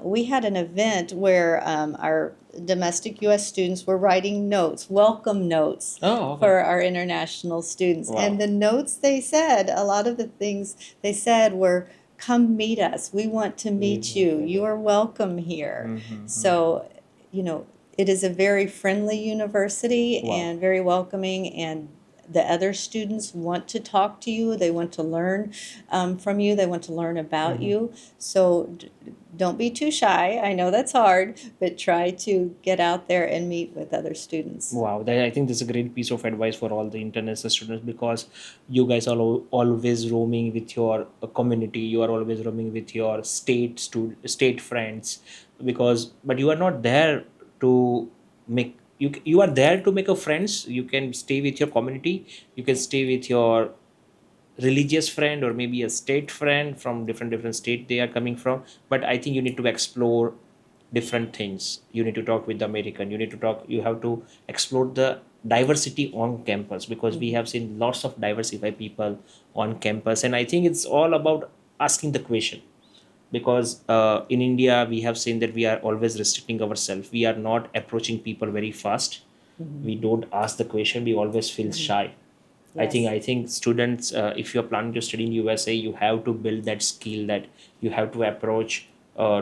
We had an event where our domestic U.S. students were writing notes, welcome notes Oh, okay. for our international students. Wow. And the notes they said, a lot of the things they said were, come meet us. We want to meet you. You are welcome here. So, it is a very friendly university Wow. and very welcoming, and the other students want to talk to you. They want to learn from you. They want to learn about you. So don't be too shy. I know that's hard, but try to get out there and meet with other students. Wow, I think this is a great piece of advice for all the international students because you guys are always roaming with your community. You are always roaming with your state friends, but you are not there to make you are there to make a friends. You can stay with your community, you can stay with your religious friend, or maybe a state friend from different state they are coming from. But I think you need to explore different things. You need to talk with the American, you need to talk, you have to explore the diversity on campus, because we have seen lots of diversified people on campus. And I think it's all about asking the question, because in India we have seen that we are always restricting ourselves, we are not approaching people very fast. We don't ask the question, we always feel shy. Yes. I think students, if you're planning to study in USA, you have to build that skill, that you have to approach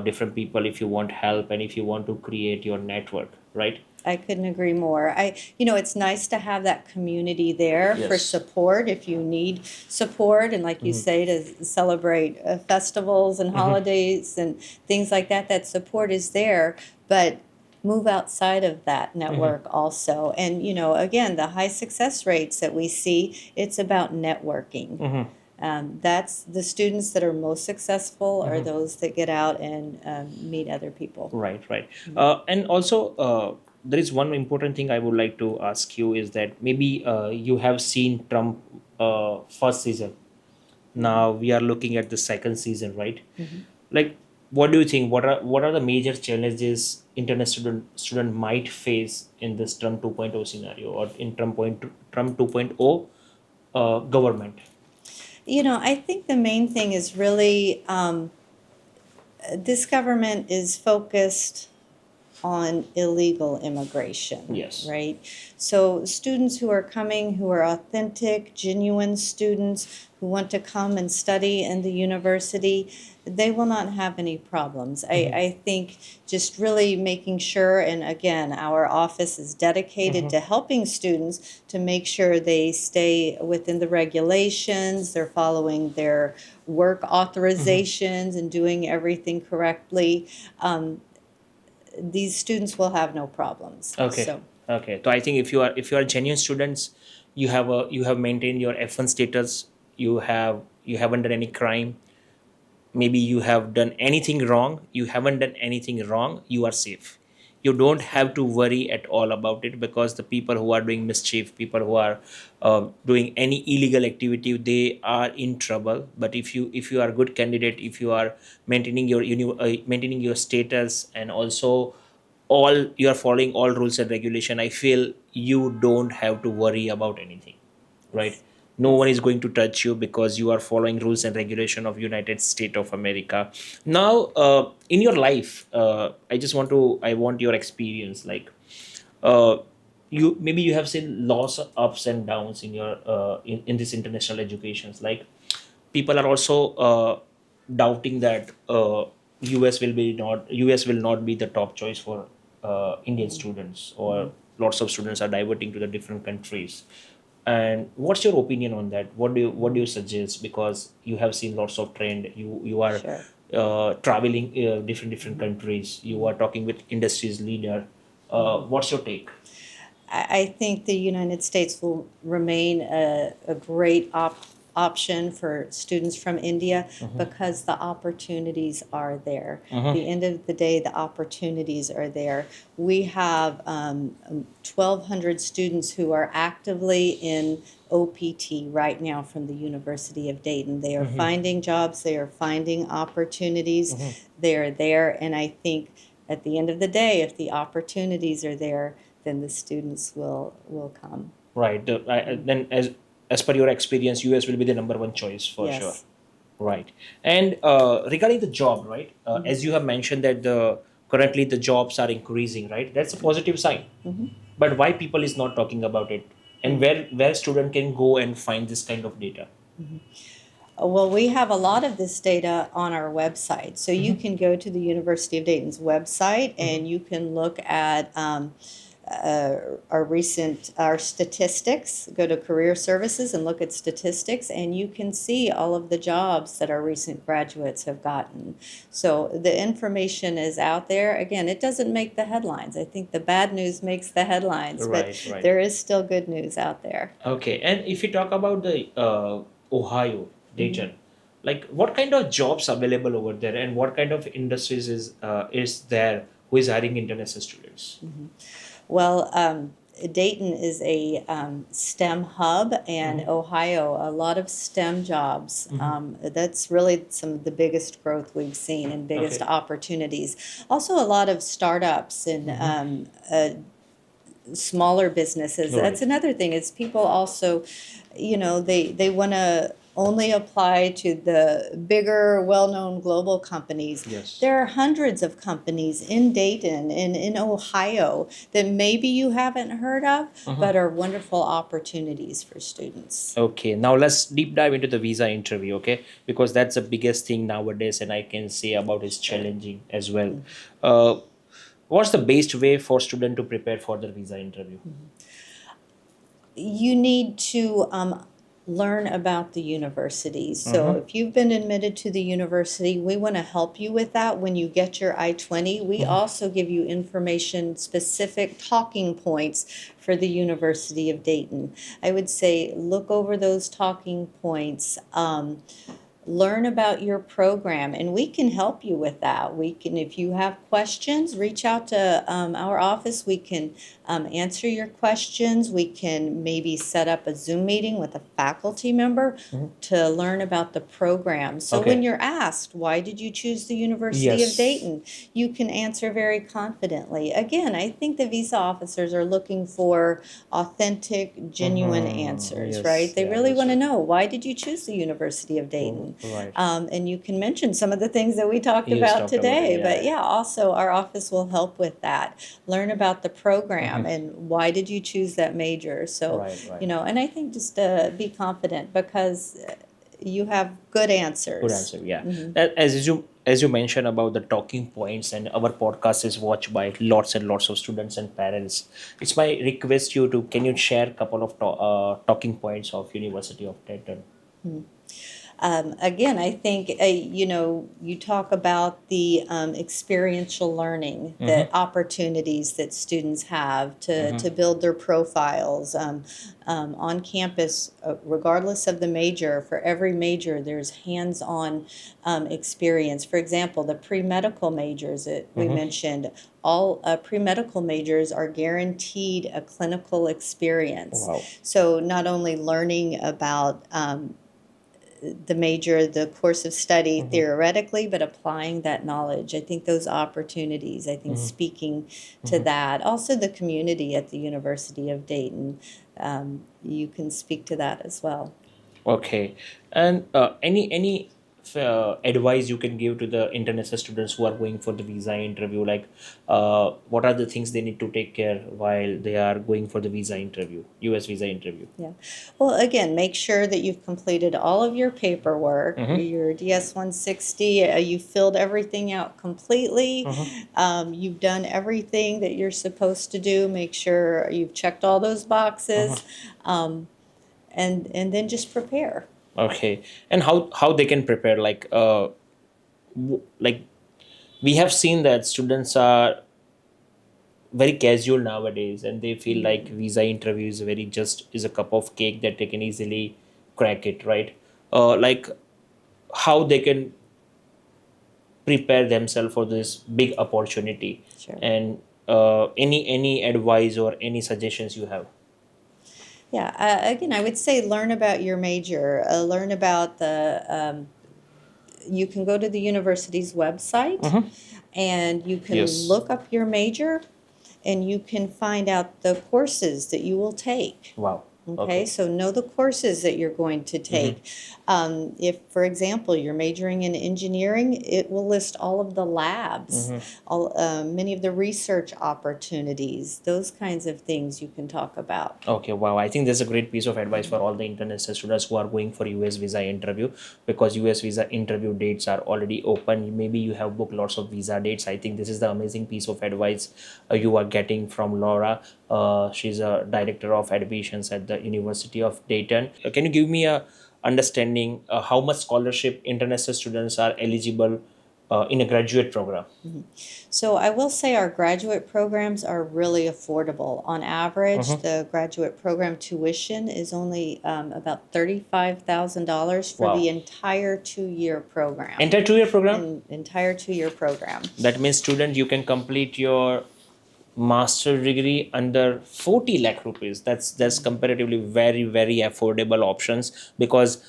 different people if you want help and if you want to create your network, right? I couldn't agree more. It's nice to have that community there for Yes. support if you need support, and like you say, to celebrate festivals and holidays and things like that. That support is there, but move outside of that network also. And again, the high success rates that we see, it's about networking. That's the students that are most successful are those that get out and meet other people. Right, right. And also, there is one important thing I would like to ask you is that maybe you have seen Trump first season. Now we are looking at the second season, right? Like, what do you think? What are the major challenges internet student might face in this Trump 2.0 scenario, or in Trump 2.0 government? I think the main thing is really this government is focused on illegal immigration. Yes. Right? So students who are coming, who are authentic, genuine students who want to come and study in the university, they will not have any problems. I think just really making sure, and again, our office is dedicated to helping students to make sure they stay within the regulations, they're following their work authorizations and doing everything correctly. These students will have no problems. Okay. So, Okay. So I think if you are genuine students, you have maintained your F1 status. You haven't done any crime. Maybe you have done anything wrong. You haven't done anything wrong. You are safe. You don't have to worry at all about it, because the people who are doing mischief, people who are doing any illegal activity, they are in trouble. But if you are a good candidate, if you are maintaining your status, and also all you are following all rules and regulation, I feel you don't have to worry about anything, right? yes. No one is going to touch you, because you are following rules and regulation of United States of America. Now, in your life, I want your experience, like, uh, you have seen lots of ups and downs in your in this international educations. Like, people are also doubting that US will not be the top choice for Indian students, or lots of students are diverting to the different countries. And what's your opinion on that? What do you suggest? Because you have seen lots of trend. You are Sure. traveling different countries. You are talking with industries leader. What's your take? I think the United States will remain a great option for students from India because the opportunities are there. At the end of the day, the opportunities are there. We have 1,200 students who are actively in OPT right now from the University of Dayton. They are finding jobs, they are finding opportunities, they are there, and I think at the end of the day, if the opportunities are there, then the students will come. Right. Then, as per your experience, US will be the number one choice for Yes. sure. Right. And regarding the job, right? As you have mentioned that the currently the jobs are increasing, right? That's a positive sign. But why people is not talking about it, and where student can go and find this kind of data? Well, we have a lot of this data on our website. So you can go to the University of Dayton's website and you can look at our statistics. Go to career services and look at statistics, and you can see all of the jobs that our recent graduates have gotten. So the information is out there. Again, it doesn't make the headlines. I think the bad news makes the headlines, but Right, right. there is still good news out there. Okay. And if you talk about the Ohio, Dayton, like, what kind of jobs available over there, and what kind of industries is there who is hiring international students? Well, Dayton is a STEM hub, and Ohio, a lot of STEM jobs. That's really some of the biggest growth we've seen and biggest Okay. opportunities. Also, a lot of startups and smaller businesses. That's Right. another thing is people also, they want to only apply to the bigger, well-known global companies. Yes. There are hundreds of companies in Dayton and in Ohio that maybe you haven't heard of, but are wonderful opportunities for students. Okay, now let's deep dive into the visa interview, okay? Because that's the biggest thing nowadays, and I can say about it's challenging as well. Uh, what's the best way for student to prepare for the visa interview? You need to learn about the university. So if you've been admitted to the university, we want to help you with that. When you get your I-20, we also give you information, specific talking points for the University of Dayton. I would say look over those talking points. Learn about your program, and we can help you with that. We can, if you have questions, reach out to our office. We can answer your questions. We can maybe set up a Zoom meeting with a faculty member to learn about the program. So when Okay. you're asked, why did you choose the University of Yes. Dayton, you can answer very confidently. Again, I think the visa officers are looking for authentic, genuine answers, Yes, right? They yeah, really that's want to right. know, why did you choose the University of Dayton? Right. And you can mention some of the things that we talked You just about talked about it, today. yeah, But yeah. yeah, also our office will help with that. Learn about the program and why did you choose that major. So, Right, right. and I think just be confident because you have good answers. Good answer, yeah. As you mentioned about the talking points, and our podcast is watched by lots and lots of students and parents. It's my request you to, can you share a couple of talking points of University of Dayton? Again, I think, you talk about the experiential learning, the opportunities that students have to build their profiles on campus, regardless of the major. For every major, there's hands-on experience. For example, the pre-medical majors that we mentioned, all pre-medical majors are guaranteed a clinical experience. Wow. So not only learning about the major, the course of study theoretically, but applying that knowledge. I think those opportunities, I think speaking to that, also the community at the University of Dayton, you can speak to that as well. Okay, and any advice you can give to the international students who are going for the visa interview? Like, what are the things they need to take care while they are going for the visa interview, U.S. visa interview? Yeah. Well, again, make sure that you've completed all of your paperwork, your DS-160, you filled everything out completely. You've done everything that you're supposed to do. Make sure you've checked all those boxes, and then just prepare. Okay, and how they can prepare? Like, like we have seen that students are very casual nowadays, and they feel like visa interview is very just is a cup of cake that they can easily crack it, right? Like how they can prepare themselves for this big opportunity, Sure. and any advice or any suggestions you have? Yeah, again, I would say learn about your major, learn about you can go to the university's website and you can Yes. look up your major and you can find out the courses that you will take. Wow. Okay, so know the courses that you're going to take. If, for example, you're majoring in engineering, it will list all of the labs, many of the research opportunities, those kinds of things you can talk about. Okay, wow. I think there's a great piece of advice for all the international students who are going for US visa interview, because US visa interview dates are already open. Maybe you have booked lots of visa dates. I think this is the amazing piece of advice you are getting from Laura. She's a director of admissions at the University of Dayton. Can you give me a understanding how much scholarship international students are eligible in a graduate program? So I will say our graduate programs are really affordable. On average, the graduate program tuition is only about $35,000 for Wow. the entire 2-year program. Entire 2-year program? Entire 2-year program. That means student, you can complete your master degree under 40 lakh rupees. That's comparatively very affordable options, because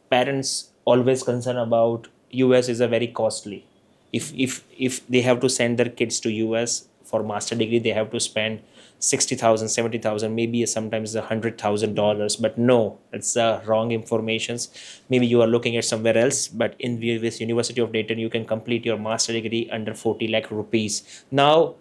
parents always concern about US is a very costly. If they have to send their kids to US for master degree, they have to spend 60,000, 70,000, maybe sometimes $100,000. But no, it's wrong informations. Maybe you are looking at somewhere else, but in this University of Dayton, you can complete your master degree under 40 lakh rupees. Now,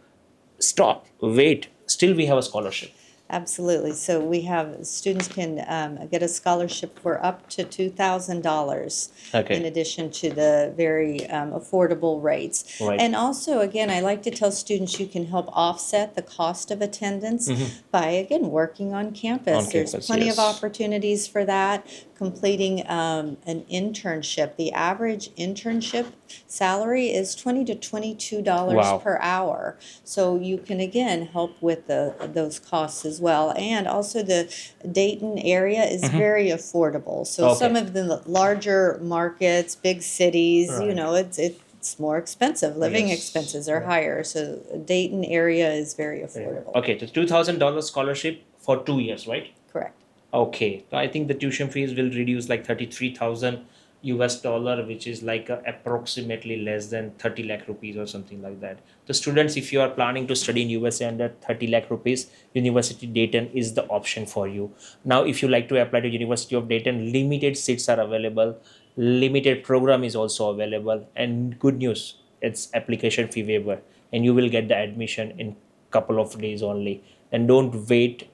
stop, wait, still we have a scholarship. Absolutely. So we have, students can get a scholarship for up to $2,000 Okay. in addition to the very affordable rates. Right. And also, again, I like to tell students you can help offset the cost of attendance by, again, working on campus. On There's campus, plenty yes. of opportunities for that. Completing an internship. The average internship salary is $20 to $22 Wow. per hour. So you can, again, help with those costs as well. And also the Dayton area is very affordable. So Okay. some of the larger markets, big cities, you Right. know, it's more expensive. Living Yes. expenses are higher. So Dayton area is very affordable. Okay, the $2,000 scholarship for 2 years, right? Correct. Okay, so I think the tuition fees will reduce like 33,000 US dollar, which is like approximately less than 30 lakh rupees or something like that. The students, if you are planning to study in USA under 30 lakh rupees, University Dayton is the option for you. Now, if you like to apply to University of Dayton, limited seats are available, limited program is also available, and good news, it's application fee waiver, and you will get the admission in couple of days only. And don't wait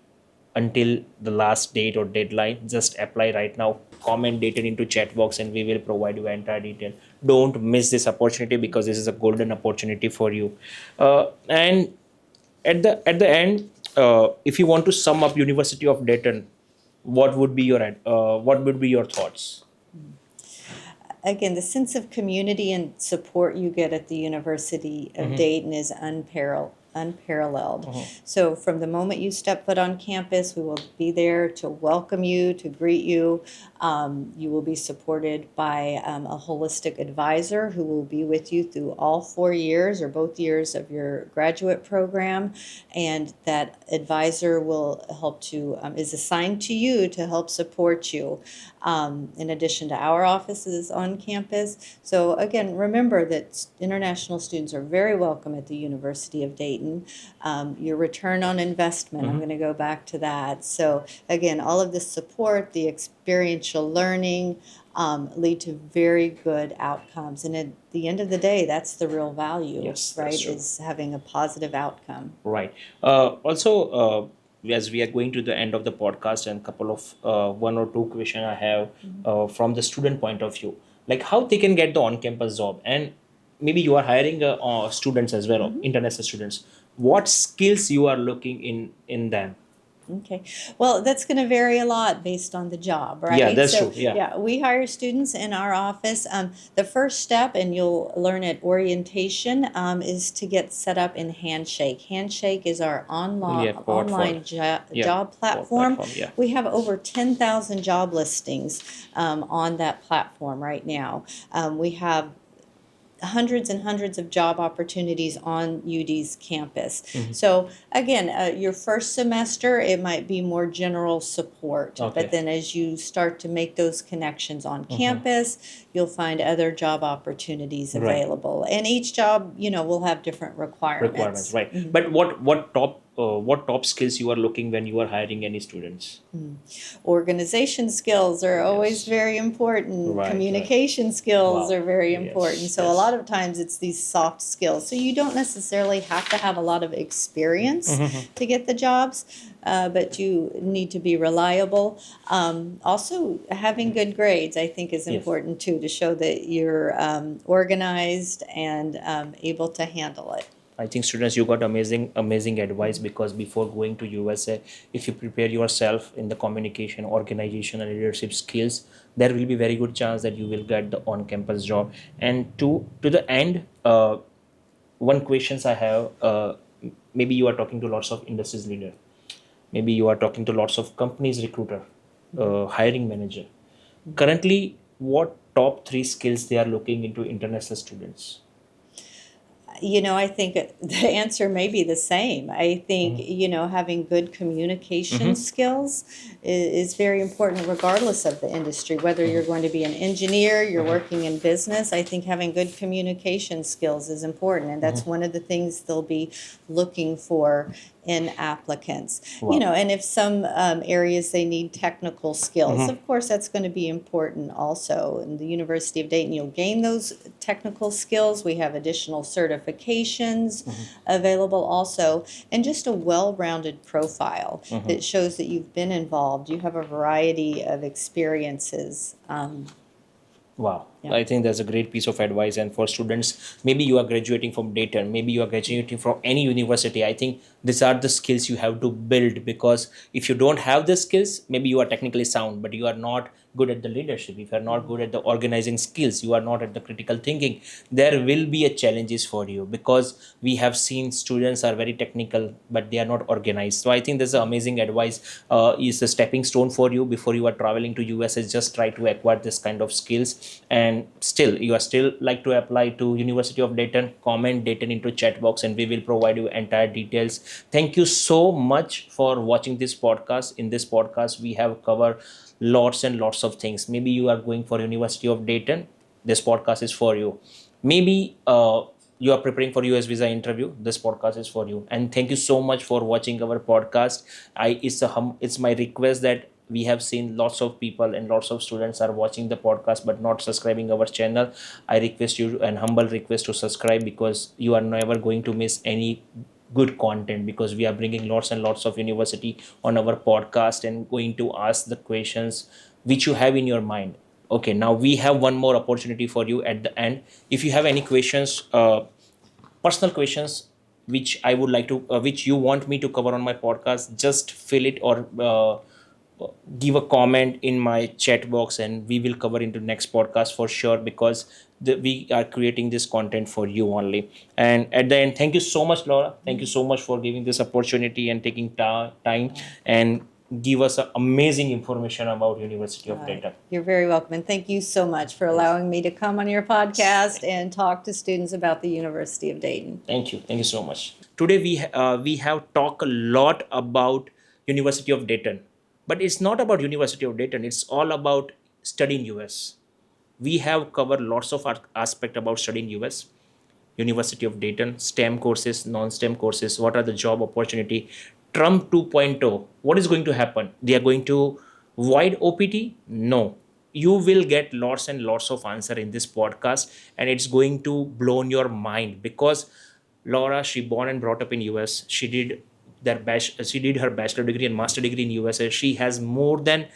until the last date or deadline. Just apply right now, comment Dayton into chat box, and we will provide you entire detail. Don't miss this opportunity, because this is a golden opportunity for you. And at the end, if you want to sum up University of Dayton, what would be your thoughts? Again, the sense of community and support you get at the University of Dayton is unparalleled. So from the moment you step foot on campus, we will be there to welcome you, to greet you. You will be supported by a holistic advisor who will be with you through all 4 years or both years of your graduate program. And that advisor will help to, is assigned to you to help support you. In addition to our offices on campus. So again, remember that international students are very welcome at the University of Dayton. Your return on investment, I'm going to go back to that. So again, all of this support, the experiential learning, lead to very good outcomes. And at the end of the day, that's the real value, Yes, that's right? true. Is having a positive outcome. Right. Also, as we are going to the end of the podcast, and couple of one or two question I have from the student point of view, like how they can get the on-campus job, and maybe you are hiring students as well, international students. What skills you are looking in them? Okay. Well, that's going to vary a lot based on the job, right? Yeah, that's So, true. Yeah. we hire students in our office. The first step, and you'll learn at orientation, is to get set up in Handshake. Handshake is our Yeah, online job platform. Yeah. We have over 10,000 job listings on that platform right now. We have hundreds and hundreds of job opportunities on UD's campus. So again, your first semester, it might be more general support. Okay. But then as you start to make those connections on campus, you'll find other job opportunities Right. available. And each job, will have different requirements. Right. But what top skills you are looking when you are hiring any students? Organization skills are always very important. Right, Communication skills Wow. are very Yes, important. So yes. a lot of times it's these soft skills. So you don't necessarily have to have a lot of experience to get the jobs, but you need to be reliable. Also, having good grades, I think, is Yes. important too, to show that you're organized and able to handle it. I think students, you got amazing advice, because before going to USA, if you prepare yourself in the communication, organization, and leadership skills, there will be very good chance that you will get the on-campus job. And to the end, one questions I have. Maybe you are talking to lots of industries leader. Maybe you are talking to lots of companies recruiter, hiring manager. Currently, what top 3 skills they are looking into international students? I think the answer may be the same. I think, having good communication Mm-hmm. skills is very important regardless of the industry, whether you're going to be an engineer, you're working in business. I think having good communication skills is important, and that's one of the things they'll be looking for in applicants. Wow. And if some areas they need technical skills, Mm-hmm. of course, that's going to be important also. In the University of Dayton, you'll gain those technical skills. We have additional certifications available also, and just a well-rounded profile that shows that you've been involved. You have a variety of experiences. Wow, Yeah. I think that's a great piece of advice. And for students, maybe you are graduating from Dayton, maybe you are graduating from any university. I think these are the skills you have to build, because if you don't have the skills, maybe you are technically sound, but you are not good at the leadership. If you are not good at the organizing skills, you are not at the critical thinking, there will be a challenges for you, because we have seen students are very technical, but they are not organized. So I think this is amazing advice. Is a stepping stone for you before you are traveling to USA. Just try to acquire this kind of skills, and still you are still like to apply to University of Dayton. Comment Dayton into chat box, and we will provide you entire details. Thank you so much for watching this podcast. In this podcast, we have covered lots and lots of things. Maybe you are going for University of Dayton, this podcast is for you. Maybe you are preparing for US visa interview, this podcast is for you. And thank you so much for watching our podcast. It's my request that we have seen lots of people and lots of students are watching the podcast but not subscribing our channel. I request you, an humble request, to subscribe, because you are never going to miss any good content, because we are bringing lots and lots of university on our podcast and going to ask the questions which you have in your mind. Okay, now we have one more opportunity for you at the end. If you have any questions, personal questions, which I would like to which you want me to cover on my podcast, just fill it, or give a comment in my chat box, and we will cover into next podcast for sure, because we are creating this content for you only. And at the end, thank you so much, Laura. Thank you so much for giving this opportunity and taking time and give us amazing information about University of Dayton. You're very welcome, and thank you so much for allowing me to come on your podcast and talk to students about the University of Dayton. Thank you so much. Today we have talked a lot about University of Dayton, but it's not about University of Dayton. It's all about studying US. We have covered lots of aspect about studying US. University of Dayton, STEM courses, non-STEM courses, what are the job opportunity, Trump 2.0, what is going to happen? They are going to void OPT? No. You will get lots and lots of answer in this podcast, and it's going to blow your mind, because Laura, she born and brought up in US. She did her bachelor degree and master degree in USA. She has more than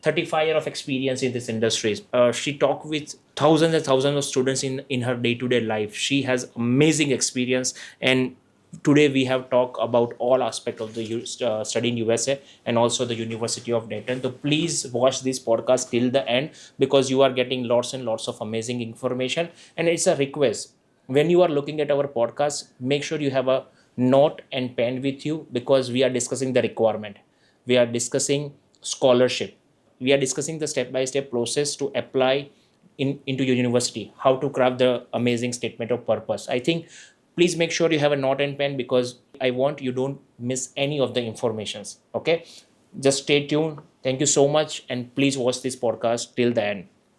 35 years of experience in this industry. She talked with thousands and thousands of students in her day-to-day life. She has amazing experience, and today we have talked about all aspect of the study in USA and also the University of Dayton. So please watch this podcast till the end, because you are getting lots and lots of amazing information. And it's a request, when you are looking at our podcast, make sure you have a note and pen with you, because we are discussing the requirement, we are discussing scholarship, we are discussing the step-by-step process to apply into your university, how to craft the amazing statement of purpose. I think please make sure you have a note and pen, because I want you don't miss any of the informations. Okay, just stay tuned. Thank you so much, and please watch this podcast till the end.